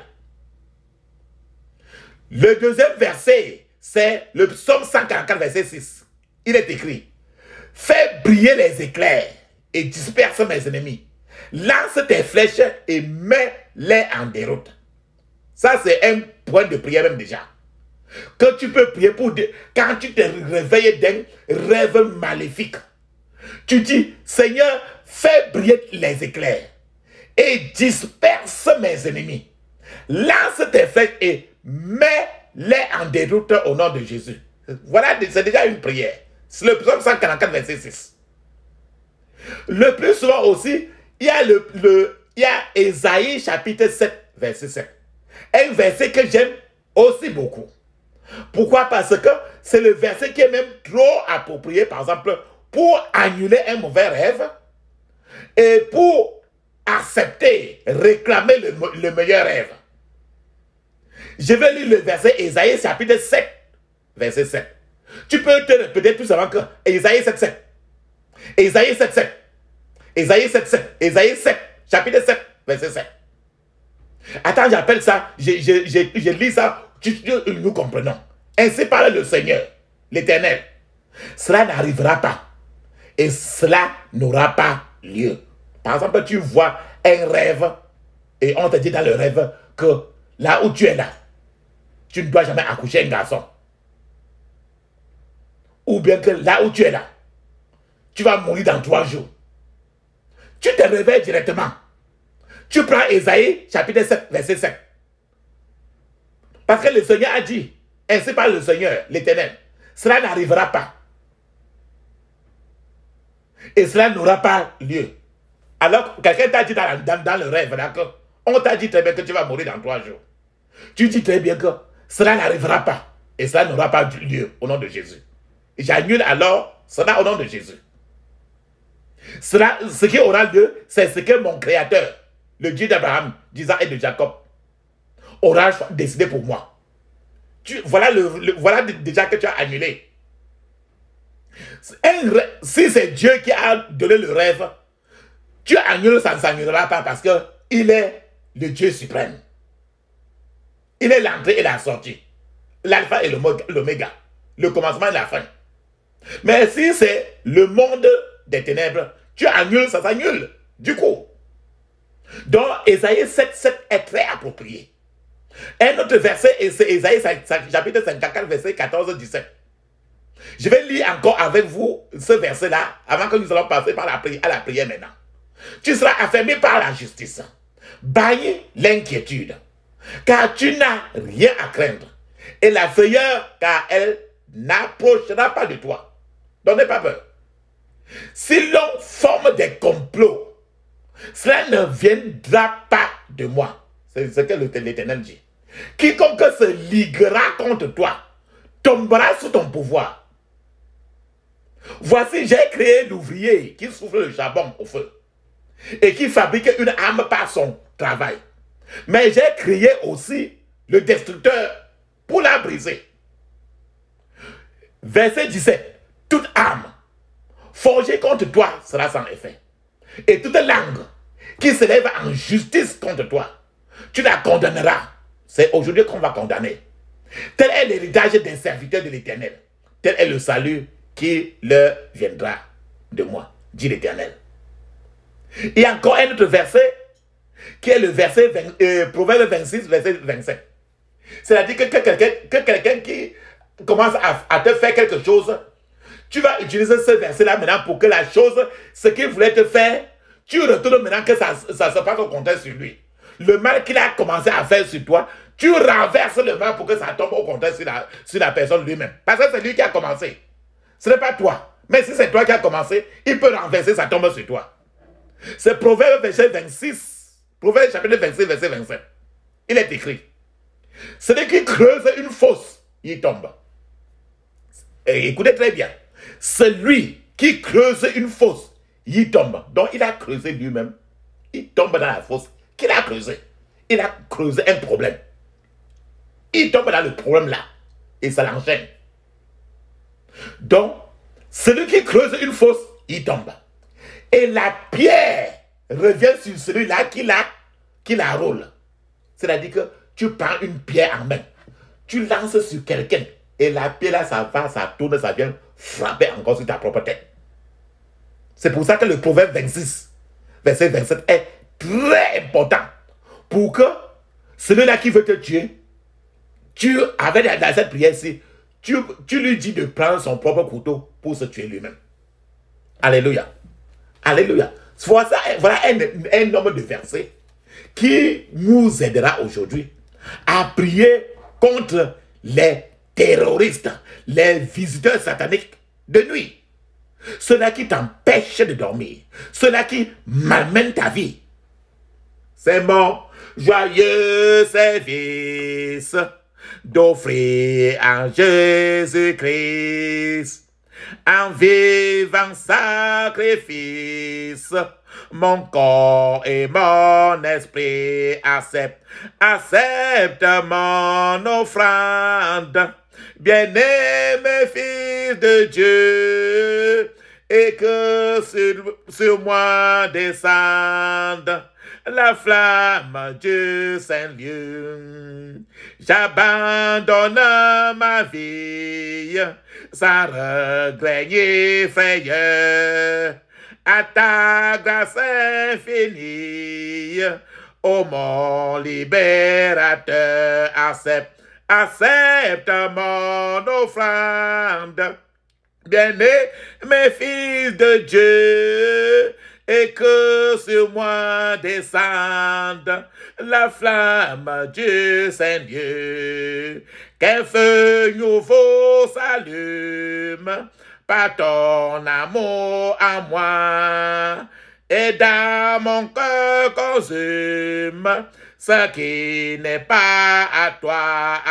Le deuxième verset, c'est le psaume 144, verset 6. Il est écrit: fais briller les éclairs et disperse mes ennemis. Lance tes flèches et mets-les en déroute. Ça, c'est un point de prière même déjà. Que tu peux prier quand tu te réveilles d'un rêve maléfique. Tu dis: Seigneur, fais briller les éclairs et disperse mes ennemis. Lance tes flèches et mets-les en déroute au nom de Jésus. Voilà, c'est déjà une prière. C'est le psaume 144, verset 6. Le plus souvent aussi, il y a Ésaïe chapitre 7, verset 7. Un verset que j'aime aussi beaucoup. Pourquoi? Parce que c'est le verset qui est même trop approprié, par exemple, pour annuler un mauvais rêve et pour accepter, réclamer le meilleur rêve. Je vais lire le verset Ésaïe chapitre 7, verset 7. Tu peux te répéter tout simplement que Ésaïe 7, 7. Ésaïe 7, 7. Ésaïe 7, 7. Ésaïe 7, chapitre 7, verset 7. Attends, j'appelle ça, je lis ça, nous comprenons. Ainsi parle le Seigneur, l'Éternel. Cela n'arrivera pas. Et cela n'aura pas lieu. Par exemple, tu vois un rêve et on te dit dans le rêve que là où tu es là, tu ne dois jamais accoucher un garçon. Ou bien que là où tu es là, tu vas mourir dans 3 jours. Tu te réveilles directement. Tu prends Ésaïe, chapitre 7, verset 7. Parce que le Seigneur a dit, ainsi parle le Seigneur, l'Éternel, cela n'arrivera pas. Et cela n'aura pas lieu. Alors, quelqu'un t'a dit dans le rêve, d'accord? On t'a dit très bien que tu vas mourir dans 3 jours. Tu dis très bien que cela n'arrivera pas. Et cela n'aura pas lieu au nom de Jésus. J'annule alors cela au nom de Jésus. Ce qui aura lieu, c'est ce que mon Créateur, le Dieu d'Abraham, d'Isaac et de Jacob, aura décidé pour moi. Voilà déjà que tu as annulé. Si c'est Dieu qui a donné le rêve, tu annules, ça ne s'annulera pas parce qu'il est le Dieu suprême. Il est l'entrée et la sortie. L'alpha et l'oméga. Le commencement et la fin. Mais si c'est le monde des ténèbres, tu annules, ça s'annule. Du coup. Donc, Ésaïe 7,7 est très approprié. Un autre verset, c'est Ésaïe chapitre 54, verset 14-17. Je vais lire encore avec vous ce verset-là avant que nous allons passer à la prière maintenant. Tu seras affermi par la justice. Banni l'inquiétude. Car tu n'as rien à craindre. Et la frayeur, car elle n'approchera pas de toi. Donc n'aie pas peur. Si l'on forme des complots, cela ne viendra pas de moi. C'est ce que l'Éternel dit. Quiconque se liguera contre toi tombera sous ton pouvoir. Voici, j'ai créé l'ouvrier qui souffle le charbon au feu et qui fabrique une arme par son travail. Mais j'ai créé aussi le destructeur pour la briser. Verset 17. Toute arme forgée contre toi sera sans effet. Et toute langue qui se lève en justice contre toi, tu la condamneras. C'est aujourd'hui qu'on va condamner. Tel est l'héritage des serviteurs de l'Éternel. Tel est le salut qui leur viendra de moi, dit l'Éternel. Il y a encore un autre verset qui est le verset Proverbe 26, verset 27. C'est-à-dire que quelqu'un qui commence à te faire quelque chose, tu vas utiliser ce verset-là maintenant pour que la chose, ce qu'il voulait te faire, tu retournes maintenant que ça se passe au contraire sur lui. Le mal qu'il a commencé à faire sur toi, tu renverses le mal pour que ça tombe au contraire sur la personne lui-même. Parce que c'est lui qui a commencé. Ce n'est pas toi. Mais si c'est toi qui as commencé, il peut renverser, ça tombe sur toi. C'est Proverbe verset 26. Proverbe chapitre 26, verset 27. Il est écrit. Celui qui creuse une fosse, il tombe. Et écoutez très bien. Celui qui creuse une fosse, il tombe. Donc il a creusé lui-même. Il tombe dans la fosse qu'il a creusée. Il a creusé un problème. Il tombe dans le problème là. Et ça l'enchaîne. Donc, celui qui creuse une fosse, il tombe. Et la pierre revient sur celui-là qui la roule. C'est-à-dire que tu prends une pierre en main, tu lances sur quelqu'un, et la pierre là, ça va, ça tourne, ça vient frapper encore sur ta propre tête. C'est pour ça que le Proverbe 26, verset 27 est très important. Pour que celui-là qui veut te tuer, avec dans cette prière-ci, tu lui dis de prendre son propre couteau pour se tuer lui-même. Alléluia. Alléluia. Voilà un nombre de versets qui nous aidera aujourd'hui à prier contre les terroristes, les visiteurs sataniques de nuit. Ceux-là qui t'empêchent de dormir, ceux-là qui malmènent ta vie. C'est mon joyeux service d'offrir en Jésus-Christ un vivant sacrifice. Mon corps et mon esprit accepte mon offrande. Bien-aimé fils de Dieu, et que sur moi descende la flamme du Saint-Lieu. J'abandonne ma vie sans regret ni frayeur à ta grâce infinie. Ô mon libérateur, accepte mon offrande. Bien-aimé fils de Dieu, et que sur moi descende la flamme du Saint-Dieu. Qu'un feu nouveau s'allume par ton amour à moi, et dans mon cœur consume ce qui n'est pas à toi.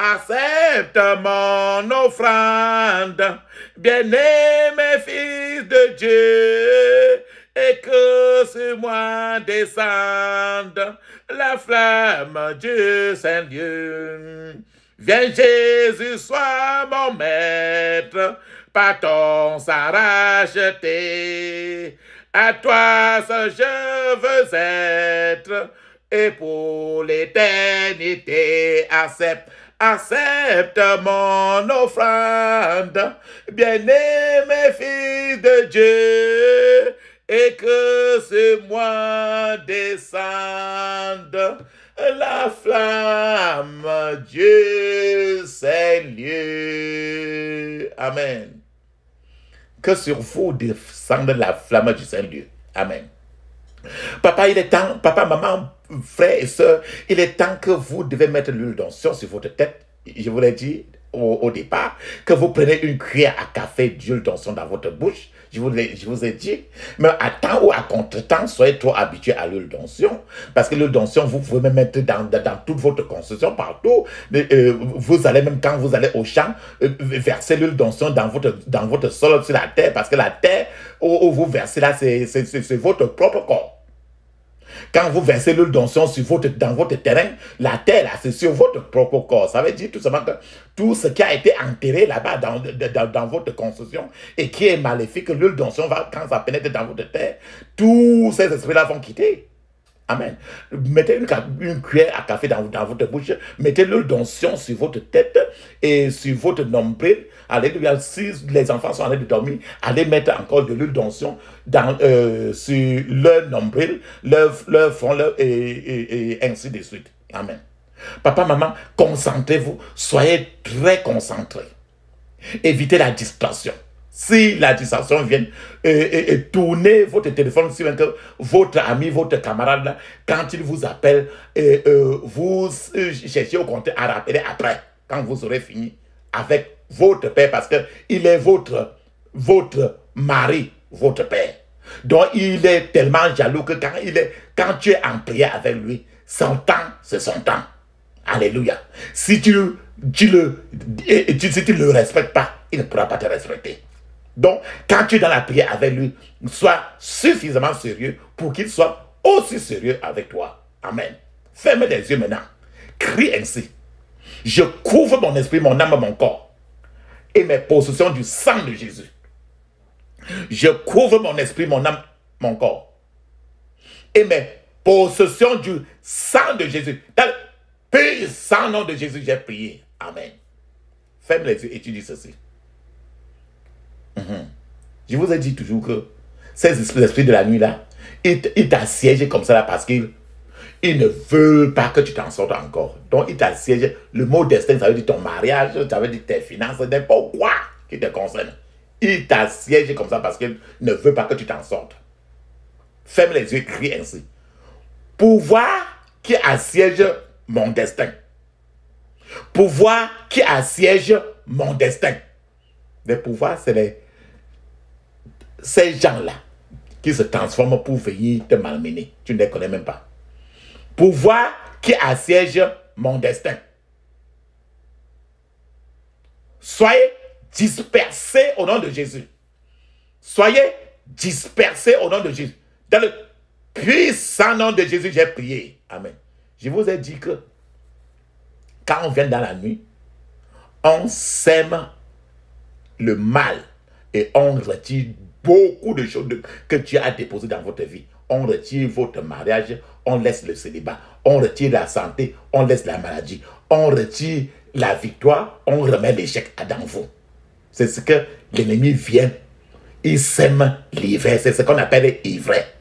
Accepte mon offrande, bien-aimé fils de Dieu, et que sur moi descende la flamme du Saint-Dieu. Viens Jésus, sois mon maître, par ton sang racheté. À toi seul je veux être, et pour l'éternité, accepte mon offrande, bien-aimé fils de Dieu, et que sur moi descende la flamme, Dieu Saint-Lieu. Amen. Que sur vous descende la flamme du Saint-Lieu. Amen. Papa, il est temps, papa, maman, frères et sœurs, il est temps que vous devez mettre l'huile d'onction sur votre tête. Je vous l'ai dit au départ, que vous prenez une cuillère à café d'huile d'onction dans votre bouche. Je vous ai dit. Mais à temps ou à contre-temps, soyez trop habitués à l'huile d'onction. Parce que l'huile d'onction, vous pouvez même mettre dans toute votre construction, partout. Vous allez même, quand vous allez au champ, verser l'huile d'onction dans votre sol, sur la terre. Parce que la terre où vous versez là, c'est votre propre corps. Quand vous versez l'huile d'onction dans votre terrain, la terre, là, c'est sur votre propre corps. Ça veut dire tout simplement que tout ce qui a été enterré là-bas dans votre construction et qui est maléfique, l'huile d'onction, quand ça pénètre dans votre terre, tous ces esprits-là vont quitter. Amen. Mettez une cuillère à café dans votre bouche. Mettez l'huile d'onction sur votre tête et sur votre nombril. Alléluia. Si les enfants sont en train de dormir, allez mettre encore de l'huile d'onction sur leur nombril, leur front, et ainsi de suite. Amen. Papa, maman, concentrez-vous. Soyez très concentrés. Évitez la distraction. Si la distraction vient, tournez votre téléphone si votre ami, votre camarade, là, quand il vous appelle, vous cherchez au contraire à rappeler après, quand vous aurez fini avec votre père, parce qu'il est votre mari, votre père. Donc il est tellement jaloux que quand tu es en prière avec lui, son temps, c'est son temps. Alléluia. Si tu le respectes pas, il ne pourra pas te respecter. Donc, quand tu es dans la prière avec lui, sois suffisamment sérieux pour qu'il soit aussi sérieux avec toi. Amen. Ferme les yeux maintenant. Crie ainsi. Je couvre mon esprit, mon âme, mon corps et mes possessions du sang de Jésus. Je couvre mon esprit, mon âme, mon corps et mes possessions du sang de Jésus. Dans le puissant nom de Jésus, j'ai prié. Amen. Ferme les yeux et tu dis ceci. Je vous ai dit toujours que ces esprits de la nuit là, ils t'assiègent comme ça là parce qu'ils ne veulent pas que tu t'en sortes encore. Donc ils t'assiègent. Le mot destin, ça veut dire ton mariage, ça veut dire tes finances, n'importe quoi qui te concerne. Ils t'assiègent comme ça parce qu'ils ne veulent pas que tu t'en sortes. Ferme les yeux, crie ainsi. Pouvoir qui assiège mon destin. Pouvoir qui assiège mon destin. Les pouvoirs, c'est ces gens-là qui se transforment pour venir te malmener. Tu ne les connais même pas. Pouvoir qui assiège mon destin. Soyez dispersés au nom de Jésus. Soyez dispersés au nom de Jésus. Dans le puissant nom de Jésus, j'ai prié. Amen. Je vous ai dit que quand on vient dans la nuit, on sème le mal et on retire beaucoup de choses que tu as déposées dans votre vie. On retire votre mariage, on laisse le célibat, on retire la santé, on laisse la maladie, on retire la victoire, on remet l'échec dans vous. C'est ce que l'ennemi vient, il sème l'hiver, c'est ce qu'on appelle ivraie.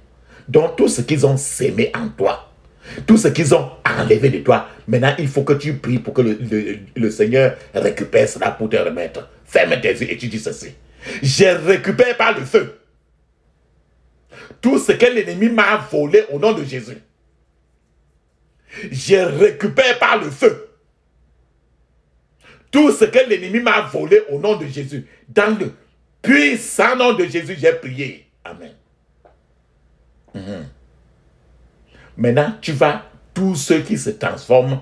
Donc tout ce qu'ils ont sémé en toi, tout ce qu'ils ont enlevé de toi, maintenant il faut que tu pries pour que le Seigneur récupère cela pour te remettre. Ferme tes yeux et tu dis ceci. Je récupère par le feu tout ce que l'ennemi m'a volé au nom de Jésus. Je récupère par le feu tout ce que l'ennemi m'a volé au nom de Jésus. Dans le puissant nom de Jésus, j'ai prié. Amen. Maintenant, tu vas, tous ceux qui se transforment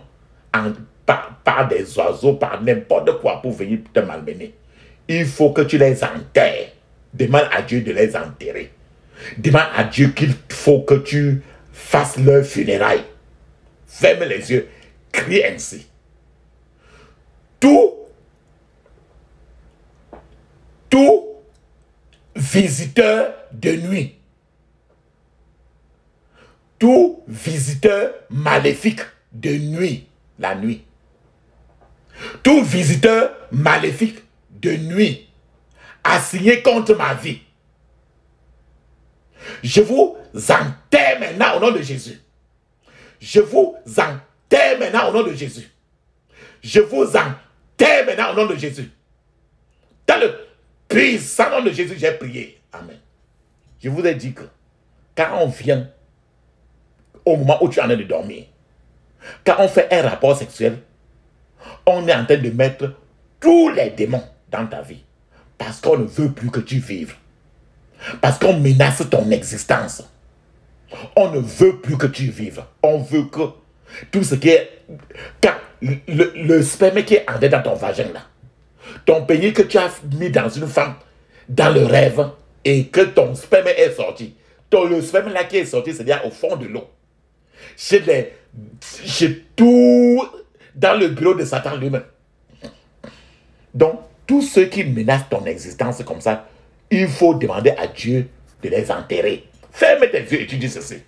par des oiseaux, par n'importe quoi pour venir te malmener, il faut que tu les enterres. Demande à Dieu de les enterrer. Demande à Dieu qu'il faut que tu fasses leur funérailles. Ferme les yeux. Crie ainsi. Tout visiteur de nuit, tout visiteur maléfique de nuit, la nuit, tout visiteur maléfique de nuit assigné contre ma vie, je vous enterre maintenant au nom de Jésus. Je vous enterre maintenant au nom de Jésus. Je vous enterre maintenant au nom de Jésus. Dans le puissant nom de Jésus, j'ai prié. Amen. Je vous ai dit que quand on vient au moment où tu es en train de dormir, quand on fait un rapport sexuel, on est en train de mettre tous les démons dans ta vie. Parce qu'on ne veut plus que tu vives. Parce qu'on menace ton existence. On ne veut plus que tu vives. On veut que tout ce qui est... Quand le sperme qui est entré dans ton vagin là, ton pénis que tu as mis dans une femme, dans le rêve, et que ton sperme est sorti. Le sperme là qui est sorti, c'est-à-dire au fond de l'eau. Chez tout... Dans le bureau de Satan lui-même. Donc, tous ceux qui menacent ton existence comme ça, il faut demander à Dieu de les enterrer. Ferme tes yeux et tu dis ceci.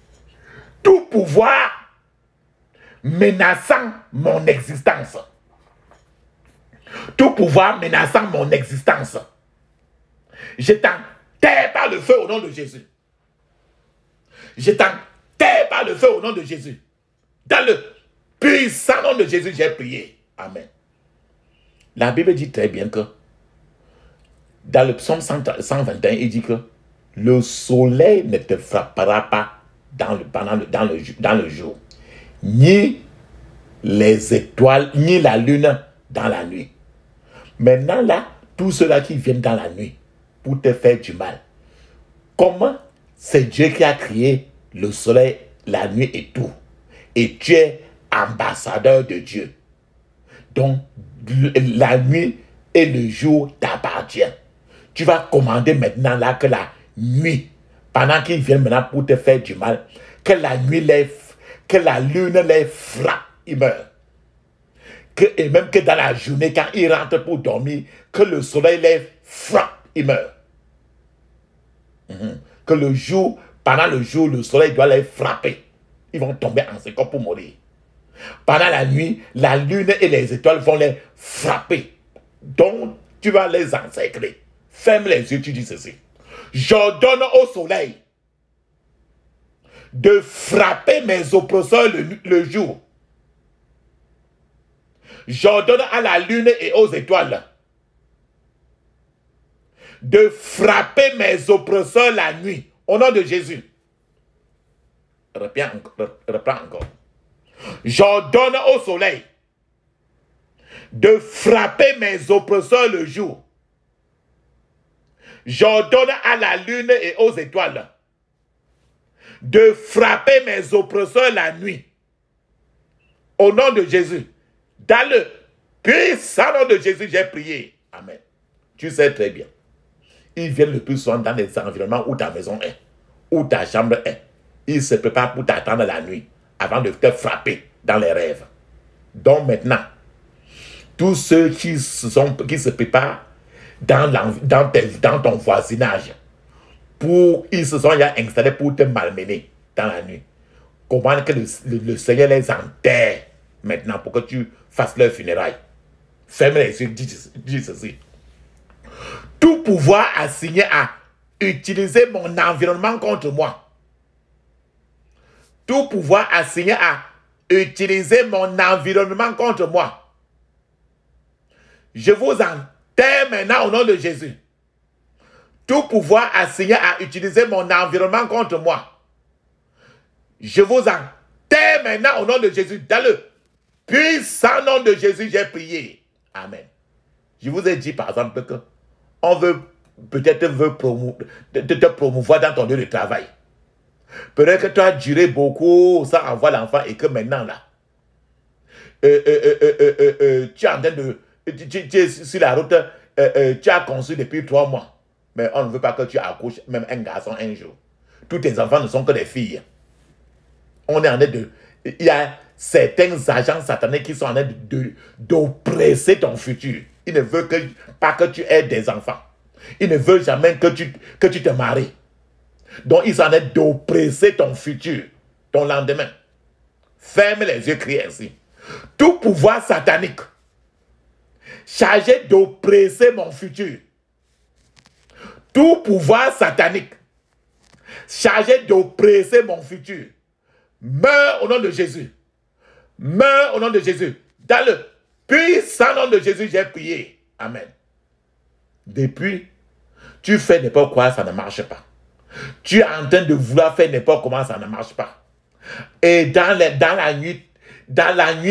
Tout pouvoir menaçant mon existence. Tout pouvoir menaçant mon existence. Je t'enterre par le feu au nom de Jésus. Je t'enterre par le feu au nom de Jésus. Dans le puissant nom de Jésus, j'ai prié. Amen. La Bible dit très bien que dans le psaume 121, il dit que le soleil ne te frappera pas dans le jour, ni les étoiles, ni la lune dans la nuit. Maintenant là, tous ceux-là qui viennent dans la nuit pour te faire du mal, comment c'est Dieu qui a créé le soleil, la nuit et tout, et tu es ambassadeur de Dieu. Donc, la nuit et le jour t'appartiennent. Tu vas commander maintenant là que la nuit, pendant qu'ils viennent maintenant pour te faire du mal, que la nuit que la lune les frappe, ils meurent. Et même que dans la journée, quand ils rentrent pour dormir, que le soleil les frappe, ils meurent. Que le jour, pendant le jour, le soleil doit les frapper. Ils vont tomber en ce corps pour mourir. Pendant la nuit, la lune et les étoiles vont les frapper. Donc, tu vas les encercler. Ferme les yeux, tu dis ceci. J'ordonne au soleil de frapper mes oppresseurs le jour. J'ordonne à la lune et aux étoiles de frapper mes oppresseurs la nuit. Au nom de Jésus. Reprends encore. J'ordonne au soleil de frapper mes oppresseurs le jour. J'ordonne à la lune et aux étoiles de frapper mes oppresseurs la nuit. Au nom de Jésus. Dans le puissant nom de Jésus, j'ai prié. Amen. Tu sais très bien. Ils viennent le plus souvent dans les environnements où ta maison est, où ta chambre est. Ils se préparent pour t'attendre la nuit avant de te frapper dans les rêves. Donc maintenant, tous ceux qui se préparent dans ton voisinage, ils se sont déjà installés pour te malmener dans la nuit. Comment que le Seigneur les enterre maintenant pour que tu fasses leur funérailles. Ferme les yeux, dis ceci. Tout pouvoir assigné à utiliser mon environnement contre moi. Tout pouvoir assigné à utiliser mon environnement contre moi. Je vous enterre maintenant au nom de Jésus. Tout pouvoir assigné à utiliser mon environnement contre moi. Je vous enterre maintenant au nom de Jésus. Dans le puissant nom de Jésus, j'ai prié. Amen. Je vous ai dit par exemple que on veut peut-être te promouvoir dans ton lieu de travail. Peut-être que tu as duré beaucoup sans avoir l'enfant et que maintenant là, tu es en train de... Tu es sur la route, tu as conçu depuis 3 mois. Mais on ne veut pas que tu accouches même un garçon un jour. Tous tes enfants ne sont que des filles. On est en train de... Il y a certains agents satanés qui sont en train d'oppresser ton futur. Ils ne veulent pas que tu aies des enfants. Il ne veut jamais que tu te maries. Donc, il s'en est d'oppresser ton futur, ton lendemain. Ferme les yeux, crie ainsi. Tout pouvoir satanique chargé d'oppresser mon futur. Tout pouvoir satanique chargé d'oppresser mon futur. Meurs au nom de Jésus. Meurs au nom de Jésus. Dans le puissant nom de Jésus, j'ai prié. Amen. Depuis, tu fais n'importe quoi, ça ne marche pas. Tu es en train de vouloir faire n'importe comment, ça ne marche pas. Et dans la nuit,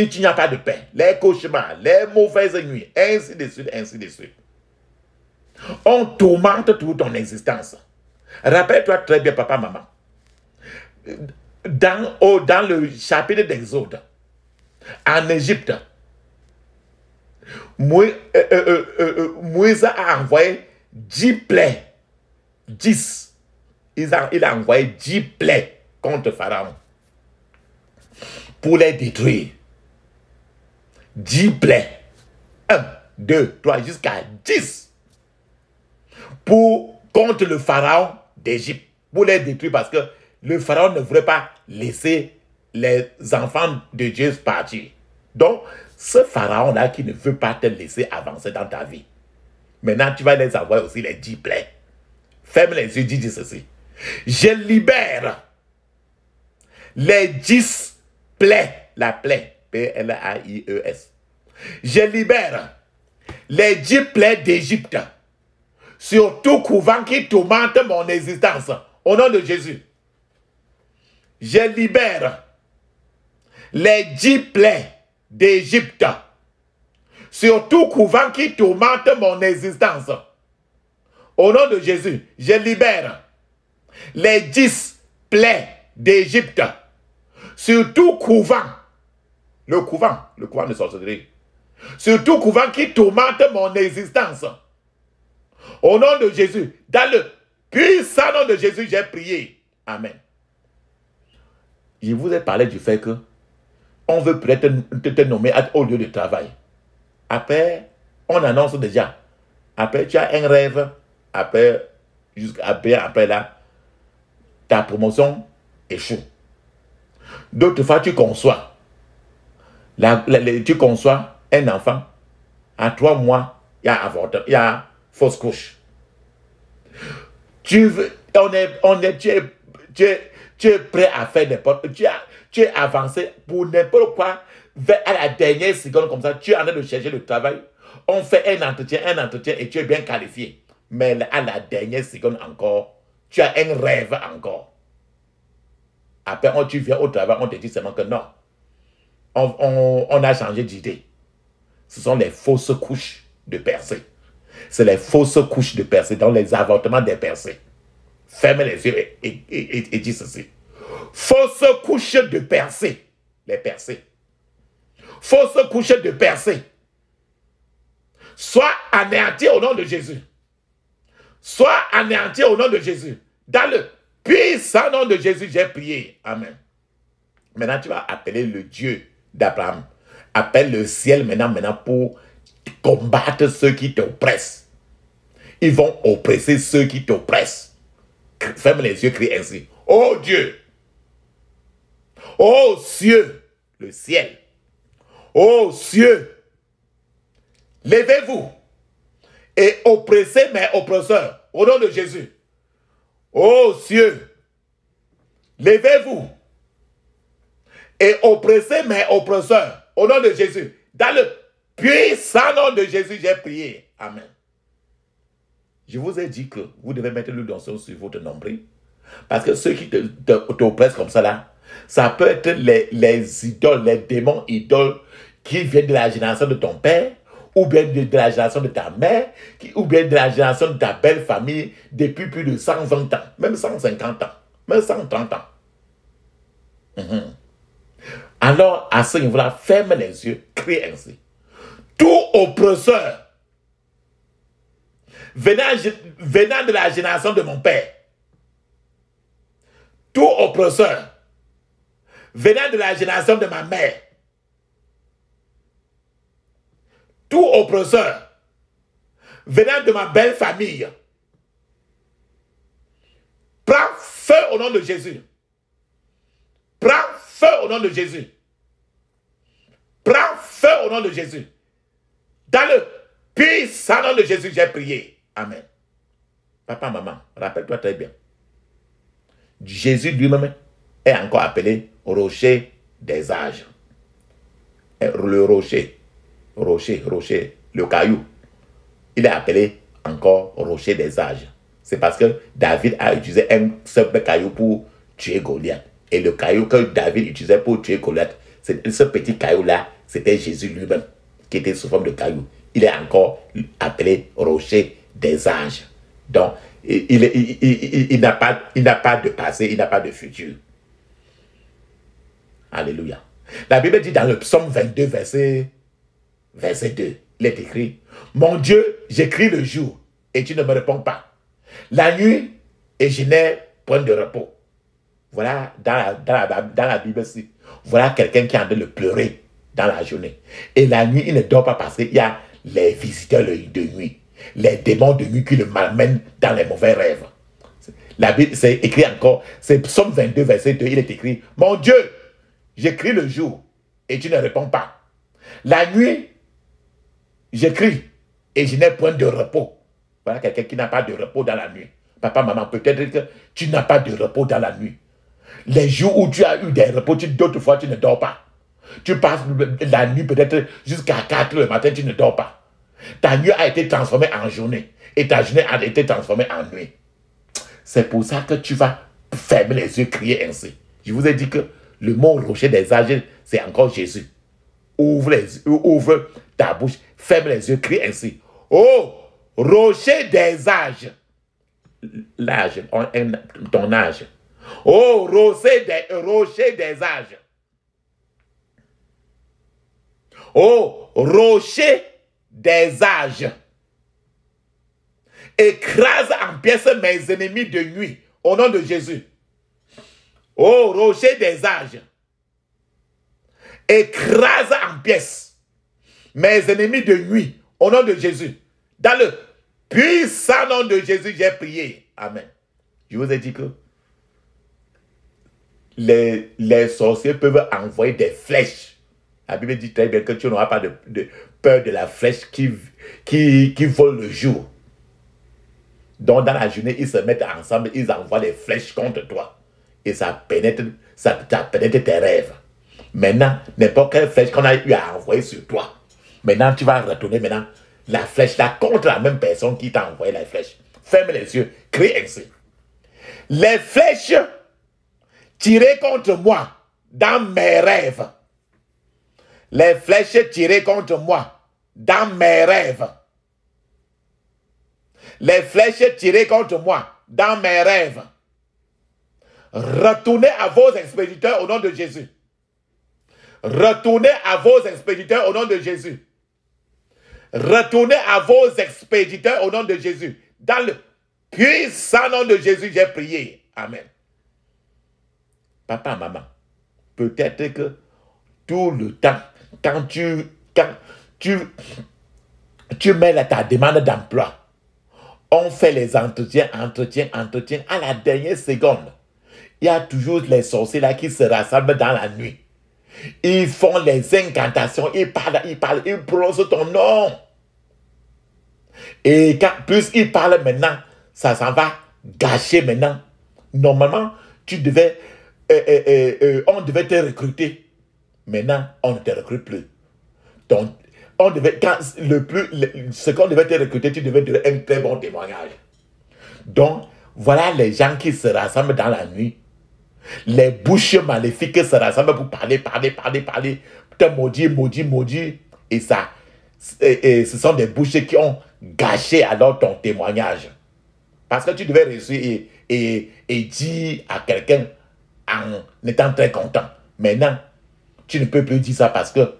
tu n'as pas de paix. Les cauchemars, les mauvaises nuits, ainsi de suite, ainsi de suite. On tourmente toute ton existence. Rappelle-toi très bien, papa, maman. Dans le chapitre d'Exode, en Égypte, Moïse a envoyé 10 plaies. 10. Il a envoyé 10 plaies contre Pharaon pour les détruire. 10 plaies. 1, 2, 3, jusqu'à 10. Contre le Pharaon d'Égypte. Pour les détruire parce que le Pharaon ne voulait pas laisser les enfants de Dieu partir. Donc, ce Pharaon-là qui ne veut pas te laisser avancer dans ta vie. Maintenant, tu vas les envoyer aussi les 10 plaies. Ferme les yeux, dis ceci. Je libère les 10 plaies. La plaie, P-L-A-I-E-S. Je libère les 10 plaies d'Égypte sur tout couvent qui tourmente mon existence. Au nom de Jésus. Je libère les 10 plaies d'Égypte sur tout couvent qui tourmente mon existence. Au nom de Jésus, je libère les 10 plaies d'Égypte sur tout couvent. Le couvent de sorcellerie. Sur tout couvent qui tourmente mon existence. Au nom de Jésus, dans le puissant nom de Jésus, j'ai prié. Amen. Je vous ai parlé du fait que on veut peut-être te nommer au lieu de travail. Après, on annonce déjà. Après, tu as un rêve. Après là, ta promotion échoue. D'autres fois, tu conçois. Tu conçois un enfant. À 3 mois, il y a fausse couche. Tu es prêt à faire n'importe quoi. Tu es avancé pour n'importe quoi. À la dernière seconde comme ça, tu es en train de chercher le travail. On fait un entretien et tu es bien qualifié. Mais à la dernière seconde encore, tu as un rêve encore. Après, tu viens au travail, on te dit seulement que non. On a changé d'idée. Ce sont les fausses couches de percée. C'est les fausses couches de percée, dans les avortements des percées. Ferme les yeux et dis ceci. Fausses couches de percée. Les percées. Fausses couches de percée. Sois anéanti au nom de Jésus. Sois anéanti au nom de Jésus. Dans le puissant nom de Jésus, j'ai prié. Amen. Maintenant, tu vas appeler le Dieu d'Abraham. Appelle le ciel maintenant pour combattre ceux qui t'oppressent. Ils vont oppresser ceux qui t'oppressent. Ferme les yeux, crie ainsi. Oh Dieu. Oh cieux. Le ciel. Oh cieux. Levez-vous et oppressez mes oppresseurs. Au nom de Jésus. Oh cieux. Levez-vous et oppressez mes oppresseurs. Au nom de Jésus. Dans le puissant nom de Jésus, j'ai prié. Amen. Je vous ai dit que vous devez mettre l'huile d'onction sur votre nombril. Parce que ceux qui t'oppressent comme ça là, ça peut être les idoles, les démons idoles qui viennent de la génération de ton père, ou bien de la génération de ta mère, ou bien de la génération de ta belle famille depuis plus de 120 ans, même 150 ans, même 130 ans. Alors, à ce niveau-là, ferme les yeux, crie ainsi. Tout oppresseur venant de la génération de mon père, tout oppresseur venant de la génération de ma mère, tout oppresseur venant de ma belle famille, Prends feu au nom de Jésus. Prends feu au nom de Jésus. Prends feu au nom de Jésus. Dans le puissant nom de Jésus, j'ai prié. Amen. Papa, maman, rappelle-toi très bien. Jésus lui-même est encore appelé rocher des âges. Le rocher, le caillou, il est appelé encore rocher des âges. C'est parce que David a utilisé un simple caillou pour tuer Goliath. Et le caillou que David utilisait pour tuer Goliath, ce petit caillou-là, c'était Jésus lui-même, qui était sous forme de caillou. Il est encore appelé rocher des âges. Donc, il n'a pas de passé, il n'a pas de futur. Alléluia. La Bible dit dans le psaume 22, verset 2, il est écrit, « Mon Dieu, j'écris le jour, et tu ne me réponds pas. La nuit, et je n'ai point de repos. » Voilà, dans la Bible aussi, voilà quelqu'un qui est en train de pleurer dans la journée. Et la nuit, il ne dort pas parce qu'il y a les visiteurs de nuit, les démons de nuit qui le malmènent dans les mauvais rêves. La Bible, c'est écrit encore, c'est Psaume 22, verset 2, il est écrit, « Mon Dieu, j'écris le jour et tu ne réponds pas. La nuit, j'écris et je n'ai point de repos. » Voilà quelqu'un qui n'a pas de repos dans la nuit. Papa, maman, peut-être que tu n'as pas de repos dans la nuit. Les jours où tu as eu des repos, d'autres fois tu ne dors pas. Tu passes la nuit peut-être jusqu'à 4 heures le matin, tu ne dors pas. Ta nuit a été transformée en journée et ta journée a été transformée en nuit. C'est pour ça que tu vas fermer les yeux, crier ainsi. Je vous ai dit que le mot rocher des âges, c'est encore Jésus. Ouvre ta bouche, ferme les yeux, crie ainsi. Oh, rocher des âges. L'âge, ton âge. Oh, rocher des âges. Oh, rocher des âges. Écrase en pièces mes ennemis de nuit, au nom de Jésus. Oh, rocher des âges. Écrase en pièces mes ennemis de nuit, au nom de Jésus. Dans le puissant nom de Jésus, j'ai prié. Amen. Je vous ai dit que les sorciers peuvent envoyer des flèches. La Bible dit très bien que tu n'auras pas de peur de la flèche qui vole le jour. Donc dans la journée, ils se mettent ensemble, ils envoient des flèches contre toi. Et ça pénètre tes rêves. Maintenant, n'importe quelle flèche qu'on a eu à envoyer sur toi, maintenant tu vas retourner la flèche là contre la même personne qui t'a envoyé la flèche. Ferme les yeux, crie ainsi. Les flèches tirées contre moi dans mes rêves. Les flèches tirées contre moi dans mes rêves. Les flèches tirées contre moi dans mes rêves. Retournez à vos expéditeurs au nom de Jésus. Retournez à vos expéditeurs au nom de Jésus. Retournez à vos expéditeurs au nom de Jésus. Dans le puissant nom de Jésus, j'ai prié. Amen. Papa, maman, peut-être que tout le temps, quand tu mets ta demande d'emploi, on fait les entretiens, à la dernière seconde. Il y a toujours les sorciers là qui se rassemblent dans la nuit. Ils font les incantations, ils parlent, ils prononcent ton nom. Et plus ils parlent maintenant, ça s'en va gâcher maintenant. Normalement, on devait te recruter. Maintenant, on ne te recrute plus. Donc, ce qu'on devait te recruter, tu devais donner un très bon témoignage. Donc, voilà les gens qui se rassemblent dans la nuit. Les bouches maléfiques se rassemblent pour parler. Te maudit. Et ça, ce sont des bouches qui ont gâché alors ton témoignage. Parce que tu devais réussir et dire à quelqu'un en étant très content. Maintenant, tu ne peux plus dire ça parce que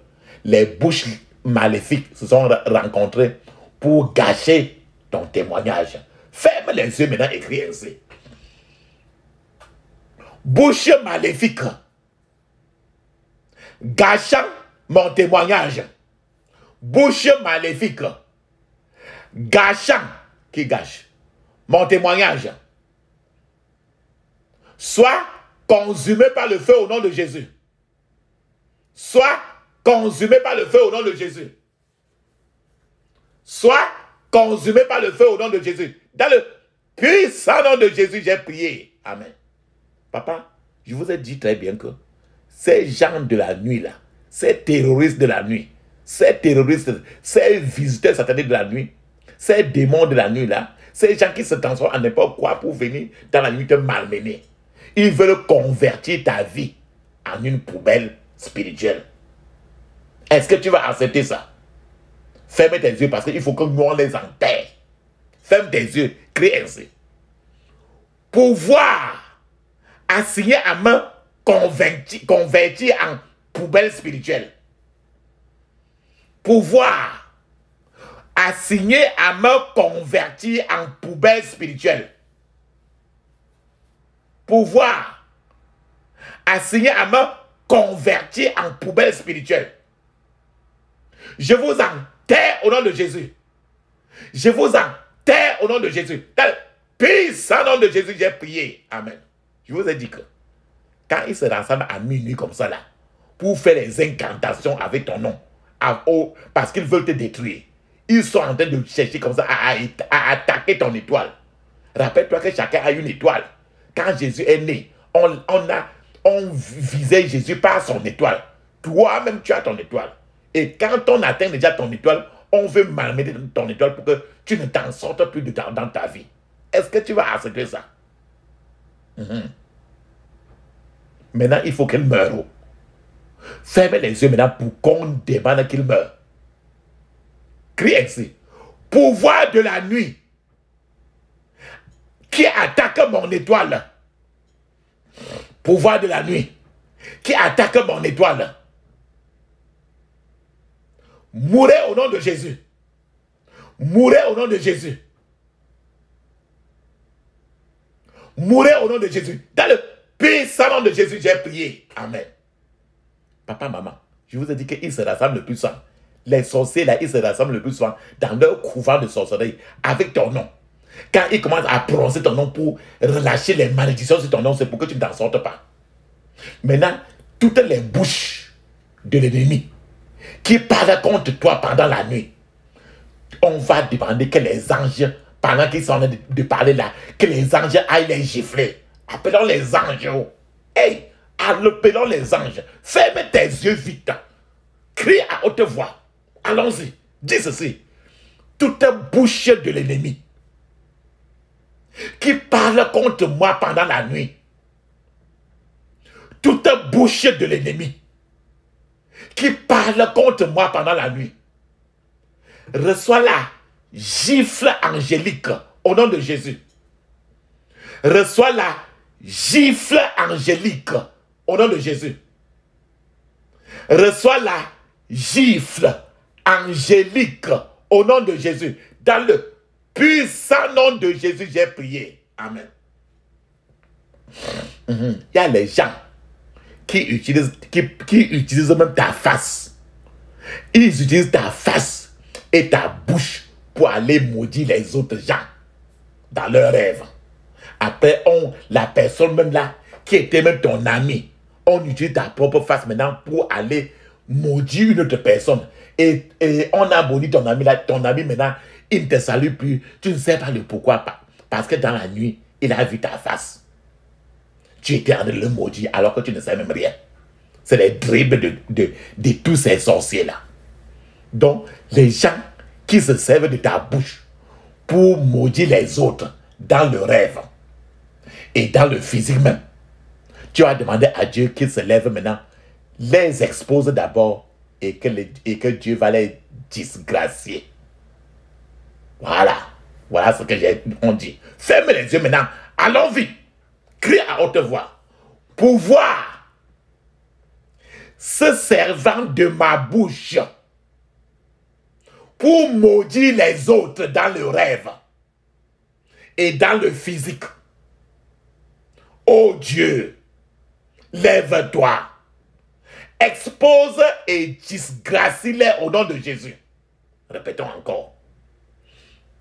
les bouches maléfiques se sont rencontrées pour gâcher ton témoignage. Ferme les yeux maintenant et crie ainsi. Bouche maléfique, gâchant mon témoignage. Bouche maléfique, gâchant, qui gâche mon témoignage. Sois consumé par le feu au nom de Jésus. Sois consumé par le feu au nom de Jésus. Sois consumé par le feu au nom de Jésus. Dans le puissant nom de Jésus, j'ai prié. Amen. Papa, je vous ai dit très bien que ces gens de la nuit là, ces terroristes de la nuit, ces terroristes, ces visiteurs sataniques de la nuit, ces démons de la nuit là, ces gens qui se transforment en n'importe quoi pour venir dans la nuit te malmener. Ils veulent convertir ta vie en une poubelle spirituelle. Est-ce que tu vas accepter ça? Ferme tes yeux parce qu'il faut que nous on les enterre. Ferme tes yeux, crie ainsi. Pouvoir assigner à main convertir en poubelle spirituelle. Pouvoir assigner à main convertir en poubelle spirituelle. Pouvoir assigner à main convertir en poubelle spirituelle. Je vous enterre au nom de Jésus. Je vous enterre au nom de Jésus. Dans le puissant nom de Jésus, j'ai prié. Amen. Je vous ai dit que quand ils se rassemblent à minuit comme ça là, pour faire les incantations avec ton nom, parce qu'ils veulent te détruire, ils sont en train de chercher comme ça à attaquer ton étoile. Rappelle-toi que chacun a une étoile. Quand Jésus est né, on visait Jésus par son étoile. Toi-même, tu as ton étoile. Et quand on atteint déjà ton étoile, on veut malmener ton étoile pour que tu ne t'en sortes plus dans ta vie. Est-ce que tu vas accepter ça? Maintenant, il faut qu'elle meure. Ferme les yeux maintenant pour qu'on demande qu'il meure. Crie ainsi. Pouvoir de la nuit qui attaque mon étoile. Pouvoir de la nuit qui attaque mon étoile. Mourez au nom de Jésus. Mourez au nom de Jésus. Mourez au nom de Jésus. Dans le puissant nom de Jésus, j'ai prié. Amen. Papa, maman, je vous ai dit qu'ils se rassemblent le plus souvent. Les sorciers, là, ils se rassemblent le plus souvent dans leur couvent de sorcellerie avec ton nom. Quand ils commencent à prononcer ton nom pour relâcher les malédictions sur ton nom, c'est pour que tu ne t'en sortes pas. Maintenant, toutes les bouches de l'ennemi qui parlent contre toi pendant la nuit, on va demander que les anges, pendant qu'ils sont en train de parler là, que les anges aillent les gifler. Appelons les anges. Hey, appelons les anges. Ferme tes yeux vite. Crie à haute voix. Allons-y. Dis ceci. Toute bouche de l'ennemi qui parle contre moi pendant la nuit. Toute bouche de l'ennemi qui parle contre moi pendant la nuit. Reçois la gifle angélique au nom de Jésus. Reçois la gifle angélique au nom de Jésus. Reçois la gifle angélique au nom de Jésus. Dans le puissant nom de Jésus, j'ai prié. Amen. Il y a les gens qui utilisent même ta face. Ils utilisent ta face et ta bouche pour aller maudire les autres gens dans leurs rêves. Après, la personne même là, qui était même ton ami, on utilise ta propre face maintenant pour aller maudire une autre personne. Et on a maudit ton ami là, ton ami maintenant, il ne te salue plus. Tu ne sais pas le pourquoi. Parce que dans la nuit, il a vu ta face. Tu étais en train de le maudire alors que tu ne sais même rien. C'est les dribbles de tous ces sorciers-là. Donc, les gens qui se servent de ta bouche pour maudire les autres dans le rêve et dans le physique même, tu as demandé à Dieu qu'il se lève maintenant, les expose d'abord et que Dieu va les disgracier. Voilà. Voilà ce que on dit. Ferme les yeux maintenant. Allons vite. Crie à haute voix. Pouvoir se servant de ma bouche pour maudire les autres dans le rêve et dans le physique. Oh Dieu, lève-toi. Expose et disgracie-les au nom de Jésus. Répétons encore.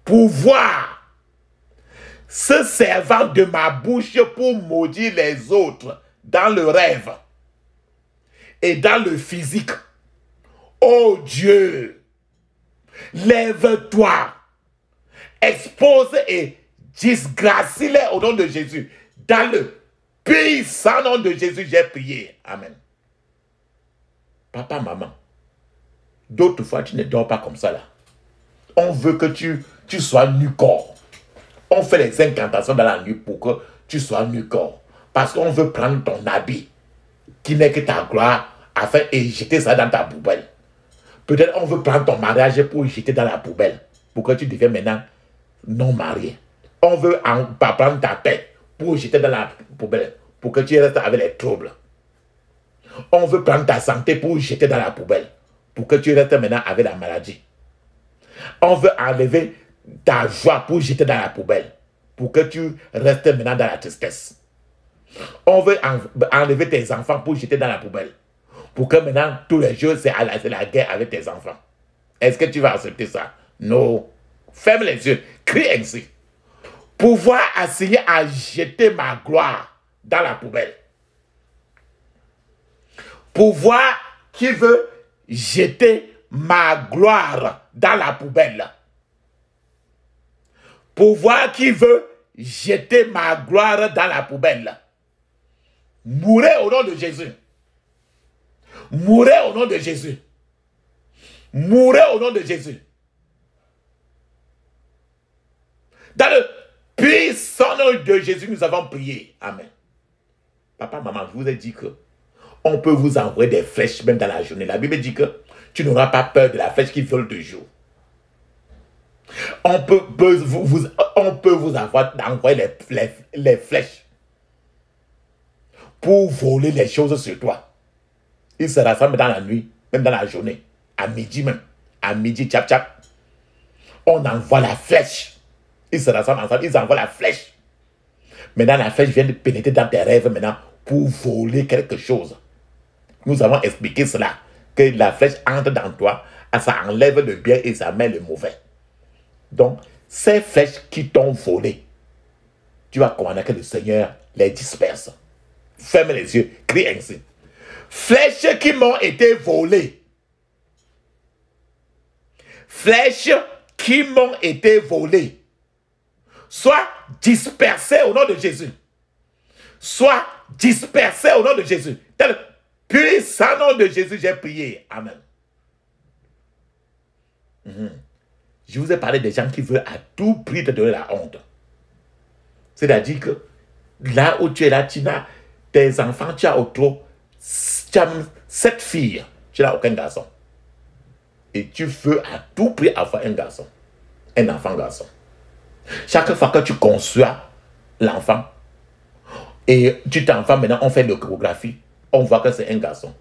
Pouvoir se servant de ma bouche pour maudire les autres dans le rêve et dans le physique. Oh Dieu, lève-toi, expose et disgracie-les au nom de Jésus. Dans le puissant nom de Jésus, j'ai prié. Amen. Papa, maman, d'autres fois, tu ne dors pas comme ça là. On veut que tu sois nu-corps. On fait les incantations dans la nuit pour que tu sois nu-corps. Parce qu'on veut prendre ton habit, qui n'est que ta gloire, afin et jeter ça dans ta poubelle. Peut-être on veut prendre ton mariage pour jeter dans la poubelle, pour que tu deviennes maintenant non marié. On veut pas prendre ta paix pour jeter dans la poubelle, pour que tu restes avec les troubles. On veut prendre ta santé pour jeter dans la poubelle, pour que tu restes maintenant avec la maladie. On veut enlever ta joie pour jeter dans la poubelle, pour que tu restes maintenant dans la tristesse. On veut enlever tes enfants pour jeter dans la poubelle, pour que maintenant tous les jours c'est la guerre avec tes enfants. Est-ce que tu vas accepter ça? Non. Ferme les yeux, crie ainsi. Pouvoir assigner à jeter ma gloire dans la poubelle. Pouvoir qui veut jeter ma gloire dans la poubelle. Pouvoir qui veut jeter ma gloire dans la poubelle. Mourez au nom de Jésus. Mourez au nom de Jésus. Mourez au nom de Jésus. Dans le puissant nom de Jésus, nous avons prié. Amen. Papa, maman, je vous ai dit que on peut vous envoyer des flèches même dans la journée. La Bible dit que tu n'auras pas peur de la flèche qui vole de jour. On peut vous envoyer les flèches pour voler les choses sur toi. Ils se rassemblent dans la nuit, même dans la journée, à midi même. À midi, tchap tchap. On envoie la flèche. Ils se rassemblent ensemble, ils envoient la flèche. Maintenant, la flèche vient de pénétrer dans tes rêves maintenant pour voler quelque chose. Nous avons expliqué cela, que la flèche entre dans toi, ça enlève le bien et ça met le mauvais. Donc, ces flèches qui t'ont volé, tu vas commander que le Seigneur les disperse. Ferme les yeux, crie ainsi. Flèches qui m'ont été volées. Flèches qui m'ont été volées. Sois dispersées au nom de Jésus. Sois dispersées au nom de Jésus. Dans le puissant nom de Jésus, j'ai prié. Amen. Je vous ai parlé des gens qui veulent à tout prix te donner la honte. C'est-à-dire que là où tu es là, tu n'as tes enfants, tu as autour, tu as 7 filles, tu n'as aucun garçon. Et tu veux à tout prix avoir un garçon, un enfant garçon. Chaque fois que tu conçois l'enfant, et tu t'enfants, maintenant on fait l'échographie, on voit que c'est un garçon.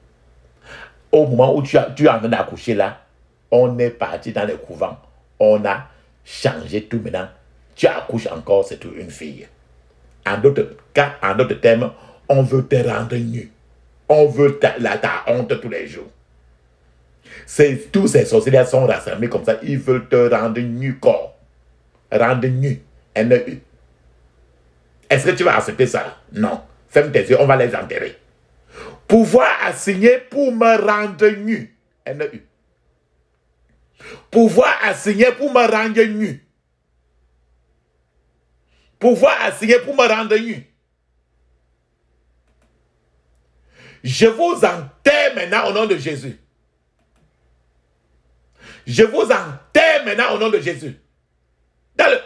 Au moment où tu es en train d'accoucher là, on est parti dans les couvents, on a changé tout maintenant. Tu accouches encore, c'est une fille. En d'autres cas, en d'autres termes, on veut te rendre nu. On veut ta honte tous les jours. Tous ces sorciers sont rassemblés comme ça. Ils veulent te rendre nu corps. Rendre nu. NEU. Est-ce que tu vas accepter ça? Non. Ferme tes yeux, on va les enterrer. Pouvoir assigner pour me rendre nu. NEU. Pouvoir assigner pour me rendre nu. Pouvoir assigner pour me rendre nu. Je vous enterre maintenant au nom de Jésus. Je vous enterre maintenant au nom de Jésus. Dans le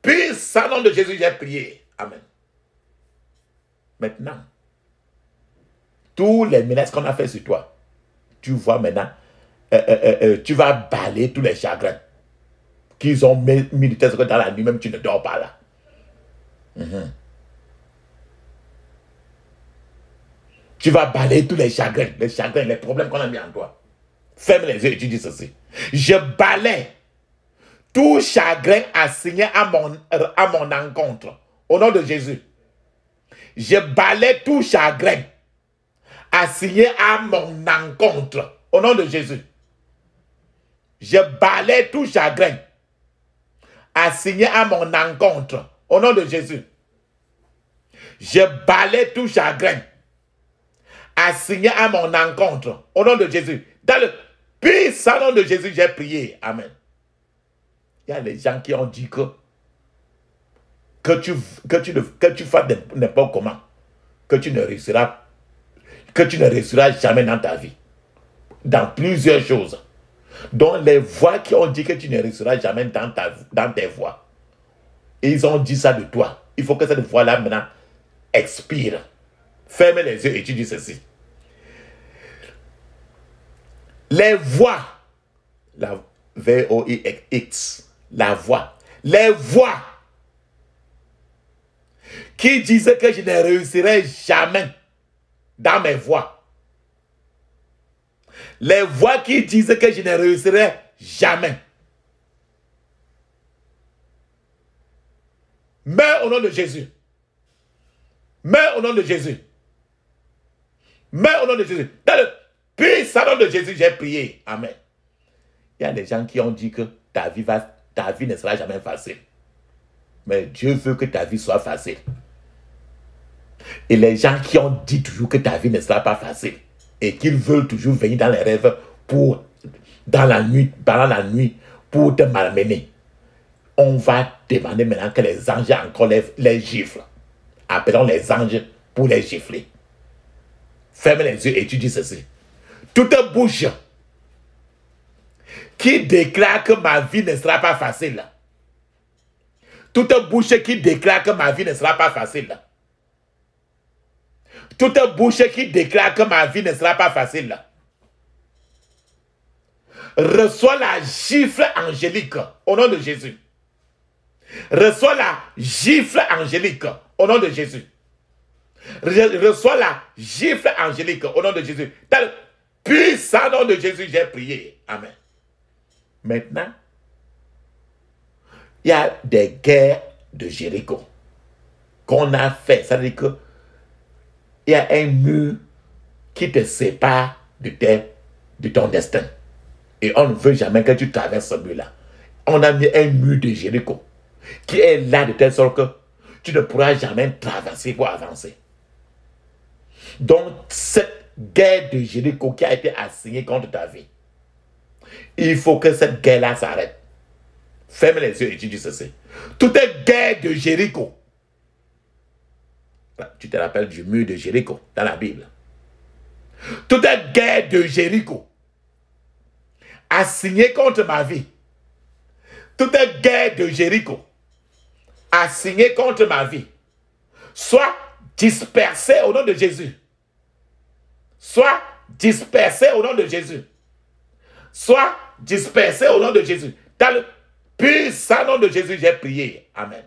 puissant nom de Jésus, j'ai prié. Amen. Maintenant, tous les menaces qu'on a fait sur toi, tu vois maintenant, tu vas balayer tous les chagrins qu'ils ont mis dans la nuit, même tu ne dors pas là. Tu vas balayer tous les chagrins, les problèmes qu'on a mis en toi. Ferme les yeux et tu dis ceci. Je balaye tout chagrin assigné à mon encontre. Au nom de Jésus. Je balaye tout chagrin assigné à mon encontre. Au nom de Jésus. Je balaye tout chagrin assigné à mon encontre. Au nom de Jésus. Je balaie tout chagrin assigné à mon encontre. Au nom de Jésus. Dans le puissant nom de Jésus, j'ai prié. Amen. Il y a des gens qui ont dit que tu fasses n'importe comment, que tu ne réussiras jamais dans ta vie. Dans plusieurs choses. Donc les voix qui ont dit que tu ne réussiras jamais dans tes voix. Et ils ont dit ça de toi. Il faut que cette voix-là maintenant expire. Ferme les yeux et tu dis ceci. Les voix, la V-O-I-X, la voix, les voix qui disaient que je ne réussirais jamais dans mes voix. Les voix qui disaient que je ne réussirais jamais. Meurs au nom de Jésus. Meurs au nom de Jésus. Meurs au nom de Jésus. Dans le puissant nom de Jésus, j'ai prié. Amen. Il y a des gens qui ont dit que ta vie ne sera jamais facile. Mais Dieu veut que ta vie soit facile. Et les gens qui ont dit toujours que ta vie ne sera pas facile et qu'ils veulent toujours venir dans les rêves pendant la nuit, pour te malmener. On va demander maintenant que les anges encore les giflent. Appelons les anges pour les gifler. Ferme les yeux et tu dis ceci. Toute bouche qui déclare que ma vie ne sera pas facile. Toute bouche qui déclare que ma vie ne sera pas facile. Toute bouche qui déclare que ma vie ne sera pas facile. Reçois la gifle angélique au nom de Jésus. Reçois la gifle angélique au nom de Jésus. Reçois la gifle angélique au nom de Jésus. Dans le puissant nom de Jésus, j'ai prié. Amen. Maintenant, il y a des guerres de Jéricho qu'on a fait. Ça veut dire que il y a un mur qui te sépare de ton destin. Et on ne veut jamais que tu traverses ce mur-là. On a mis un mur de Jéricho qui est là de telle sorte que tu ne pourras jamais traverser pour avancer. Donc, cette guerre de Jéricho qui a été assignée contre ta vie, il faut que cette guerre-là s'arrête. Ferme les yeux et tu dis ceci. Toute guerre de Jéricho, tu te rappelles du mur de Jéricho dans la Bible. Toute guerre de Jéricho assignée contre ma vie. Toute guerre de Jéricho assignée contre ma vie. Soit dispersée au nom de Jésus. Soit dispersée au nom de Jésus. Soit dispersée au nom de Jésus. Dans le puissant nom de Jésus, j'ai prié. Amen.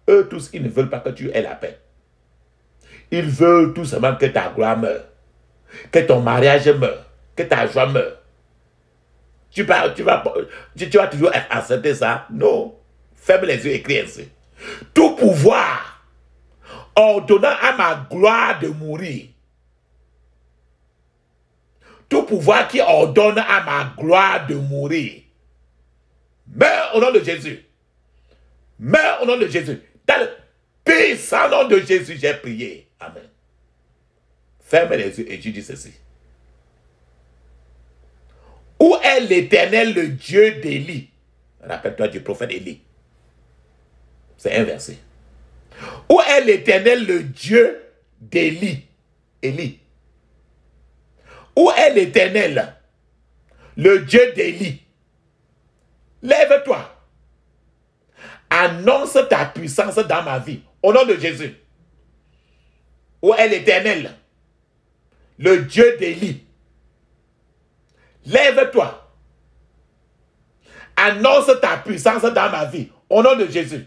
Eux tous, ils ne veulent pas que tu aies la paix. Ils veulent tout simplement que ta gloire meure. Que ton mariage meure. Que ta joie meure. Tu vas toujours accepter ça? Non. Ferme les yeux et crie ainsi. Tout pouvoir ordonnant à ma gloire de mourir. Tout pouvoir qui ordonne à ma gloire de mourir. Meurs au nom de Jésus. Meurs au nom de Jésus. Dans le puissant nom de Jésus, j'ai prié. Amen. Ferme les yeux et tu dis ceci. Où est l'Éternel, le Dieu d'Élie? Rappelle-toi du prophète Élie. C'est un verset. Où est l'Éternel, le Dieu d'Élie? Élie. Où est l'Éternel, le Dieu d'Élie? Lève-toi. Annonce ta puissance dans ma vie. Au nom de Jésus. Où est l'Éternel, le Dieu d'Élie? Lève-toi. Annonce ta puissance dans ma vie. Au nom de Jésus.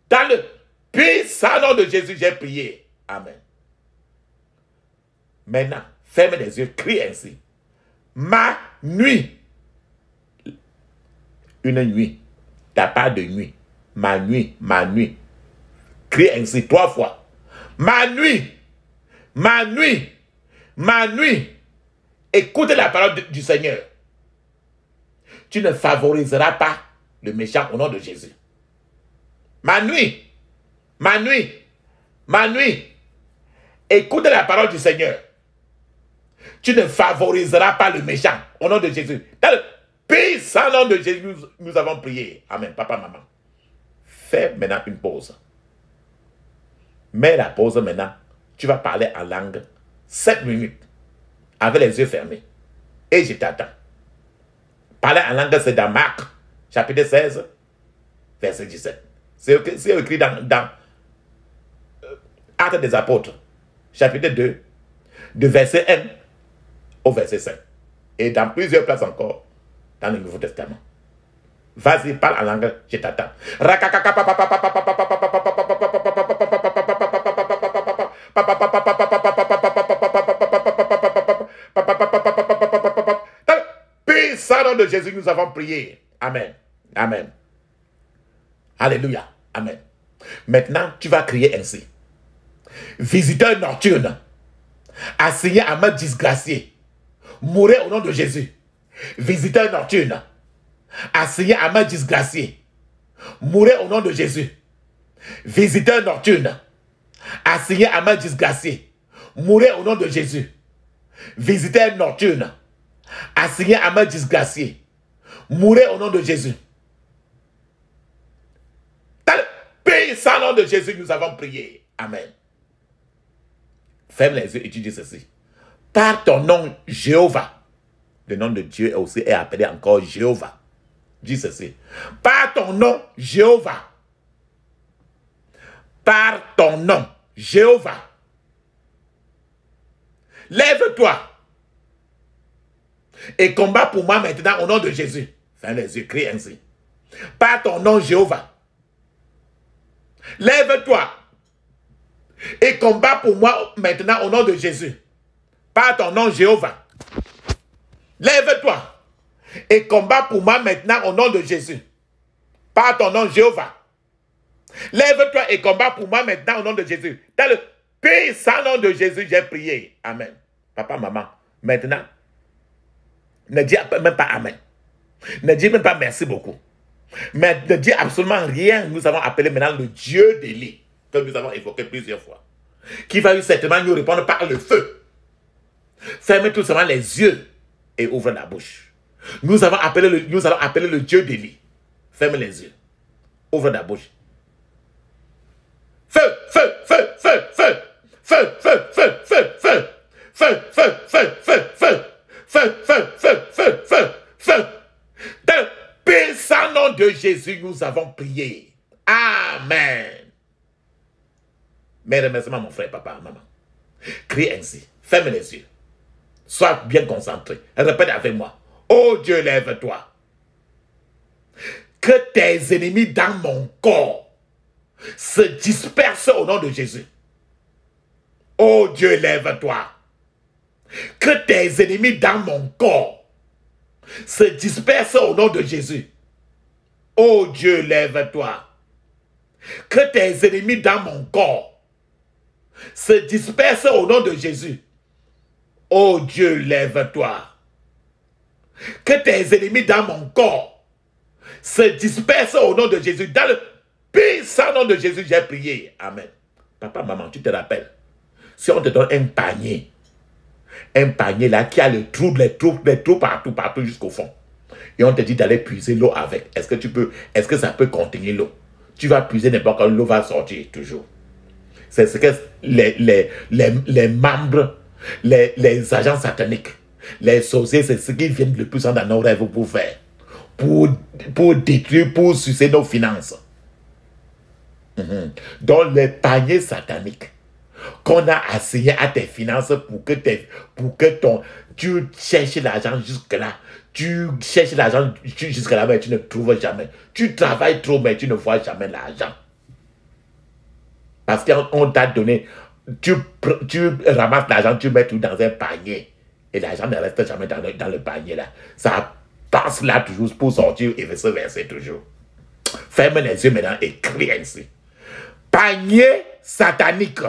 Dans le puissant nom de Jésus, j'ai prié. Amen. Maintenant, ferme les yeux, crie ainsi. Ma nuit. Une nuit. T'as pas de nuit. Ma nuit, ma nuit. Crie ainsi 3 fois. Ma nuit. Ma nuit. Ma nuit. Écoute la parole du Seigneur. Tu ne favoriseras pas le méchant au nom de Jésus. Ma nuit, ma nuit, ma nuit, écoute la parole du Seigneur. Tu ne favoriseras pas le méchant au nom de Jésus. Dans le puissant nom de Jésus, nous avons prié. Amen. Papa, maman. Fais maintenant une pause. Mets la pause maintenant. Tu vas parler en langue 7 minutes avec les yeux fermés. Et je t'attends. Parler en langue, c'est dans Marc, chapitre 16, verset 17. C'est écrit dans Actes des Apôtres, chapitre 2, de verset 1 au verset 5. Et dans plusieurs places encore, dans le Nouveau Testament. Vas-y, parle en langue, je t'attends. Puissant nom de Jésus, nous avons prié. Amen. Amen. Alléluia. Amen. Maintenant, tu vas crier ainsi. Visiteur nocturne, assigné à main disgraciée, mourez au nom de Jésus. Visiteur nocturne, assigné à main disgraciée, mourez au nom de Jésus. Visiteur nocturne, assigné à main disgraciée, mourez au nom de Jésus. Visiteur nocturne, assigné à main disgraciée, mourez au nom de Jésus. Dans le puissant nom de Jésus, nous avons prié. Amen. Ferme les yeux et tu dis ceci. Par ton nom, Jéhovah. Le nom de Dieu est aussi appelé encore Jéhovah. Dis ceci. Par ton nom, Jéhovah. Par ton nom, Jéhovah. Lève-toi et combat pour moi maintenant au nom de Jésus. Ferme les yeux, crie ainsi. Par ton nom, Jéhovah. Lève-toi et combat pour moi maintenant au nom de Jésus. Par ton nom, Jéhovah. Lève-toi et combat pour moi maintenant au nom de Jésus. Par ton nom, Jéhovah. Lève-toi et combat pour moi maintenant au nom de Jésus. Dans le puissant nom de Jésus, j'ai prié. Amen. Papa, maman, maintenant, ne dis même pas Amen. Ne dis même pas merci beaucoup. Mais ne dis absolument rien. Nous avons appelé maintenant le Dieu d'Élie, que nous avons évoqué plusieurs fois, qui va certainement nous répondre par le feu. Fermez tout simplement les yeux et ouvre la bouche. Nous allons appeler le Dieu d'Élie. Ferme les yeux. Ouvre la bouche. Feu, feu, feu, feu, feu. Feu, feu, feu, feu, feu. Feu, feu, feu, feu, feu. Feu, feu, feu, feu, feu, feu. Dans le puissant nom de Jésus, nous avons prié. Amen. Mais remercie-moi, mon frère, papa, maman. Crie ainsi. Ferme les yeux. Sois bien concentré. Répète avec moi. Oh Dieu, lève-toi. Que tes ennemis dans mon corps se dispersent au nom de Jésus. Oh Dieu, lève-toi. Que tes ennemis dans mon corps se dispersent au nom de Jésus. Oh Dieu, lève-toi. Que tes ennemis dans mon corps se dispersent au nom de Jésus. Oh Dieu, lève-toi. Que tes ennemis dans mon corps se dispersent au nom de Jésus. Dans le puissant nom de Jésus, j'ai prié. Amen. Papa, maman, tu te rappelles? Si on te donne un panier là qui a les trous partout jusqu'au fond, et on te dit d'aller puiser l'eau avec, est-ce que ça peut contenir l'eau? Tu vas puiser n'importe quand, l'eau va sortir toujours. C'est ce que les membres, les agents sataniques, les sorciers, c'est ce qui viennent le plus dans nos rêves pour faire. Pour détruire, pour sucer nos finances. Dans les paniers sataniques qu'on a assigné à tes finances pour que tu cherches l'argent jusque-là. Tu cherches l'argent jusque-là, mais tu ne trouves jamais. Tu travailles trop, mais tu ne vois jamais l'argent. Parce qu'on t'a donné, tu ramasses l'argent, tu mets tout dans un panier. Et l'argent ne reste jamais dans le panier là. Ça passe là toujours pour sortir et se verser toujours. Ferme les yeux maintenant et crie ainsi. Panier satanique.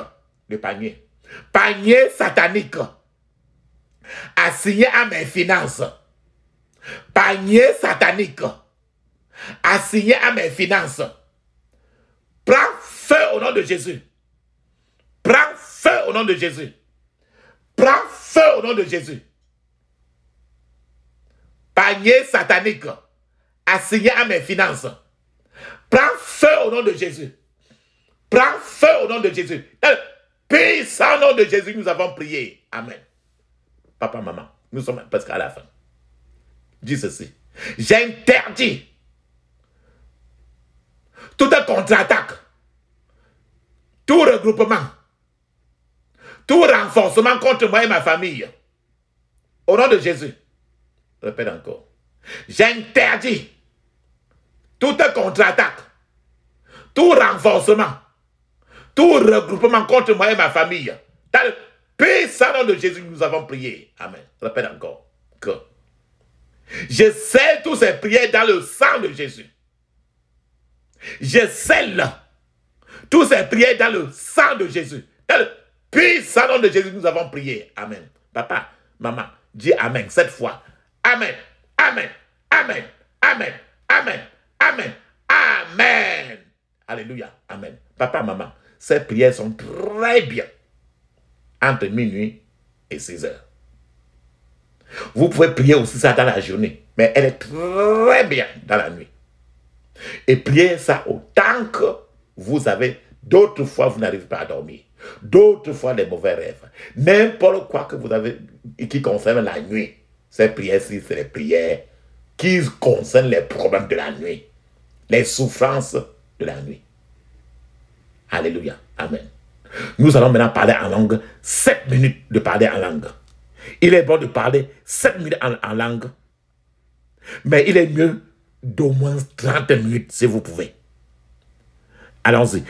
Le panier. Panier satanique. Assigné à mes finances. Panier satanique. assigné à mes finances, prends feu au nom de Jésus. Prends feu au nom de Jésus. Prends feu au nom de Jésus. Panier satanique assigné à mes finances, prends feu au nom de Jésus. Prends feu au nom de Jésus. Dans le puissant nom de Jésus, nous avons prié. Amen. Papa, maman, nous sommes presque à la fin. Dis ceci. J'interdis toute contre-attaque, tout regroupement, tout renforcement contre moi et ma famille. Au nom de Jésus. Répète encore. J'interdis toute contre-attaque, tout renforcement, tout regroupement contre moi et ma famille. Dans le puissant nom de Jésus, nous avons prié. Amen. Répète encore. Que je scelle tous ces prières dans le sang de Jésus. Je scelle tous ces prières dans le sang de Jésus. Dans le puissant nom de Jésus, nous avons prié. Amen. Papa, maman, dis Amen cette fois. Amen. Amen. Amen. Amen. Amen. Amen. Amen. Alléluia. Amen. Papa, maman, ces prières sont très bien entre minuit et 6 heures. Vous pouvez prier aussi ça dans la journée, mais elle est très bien dans la nuit. Et priez ça autant que vous avez. D'autres fois, vous n'arrivez pas à dormir. D'autres fois, les mauvais rêves. N'importe quoi que vous avez qui concerne la nuit. Ces prières-ci, c'est les prières qui concernent les problèmes de la nuit. Les souffrances de la nuit. Alléluia. Amen. Nous allons maintenant parler en langue. 7 minutes de parler en langue. Il est bon de parler 7 minutes en langue. Mais il est mieux d'au moins 30 minutes si vous pouvez. Allons-y.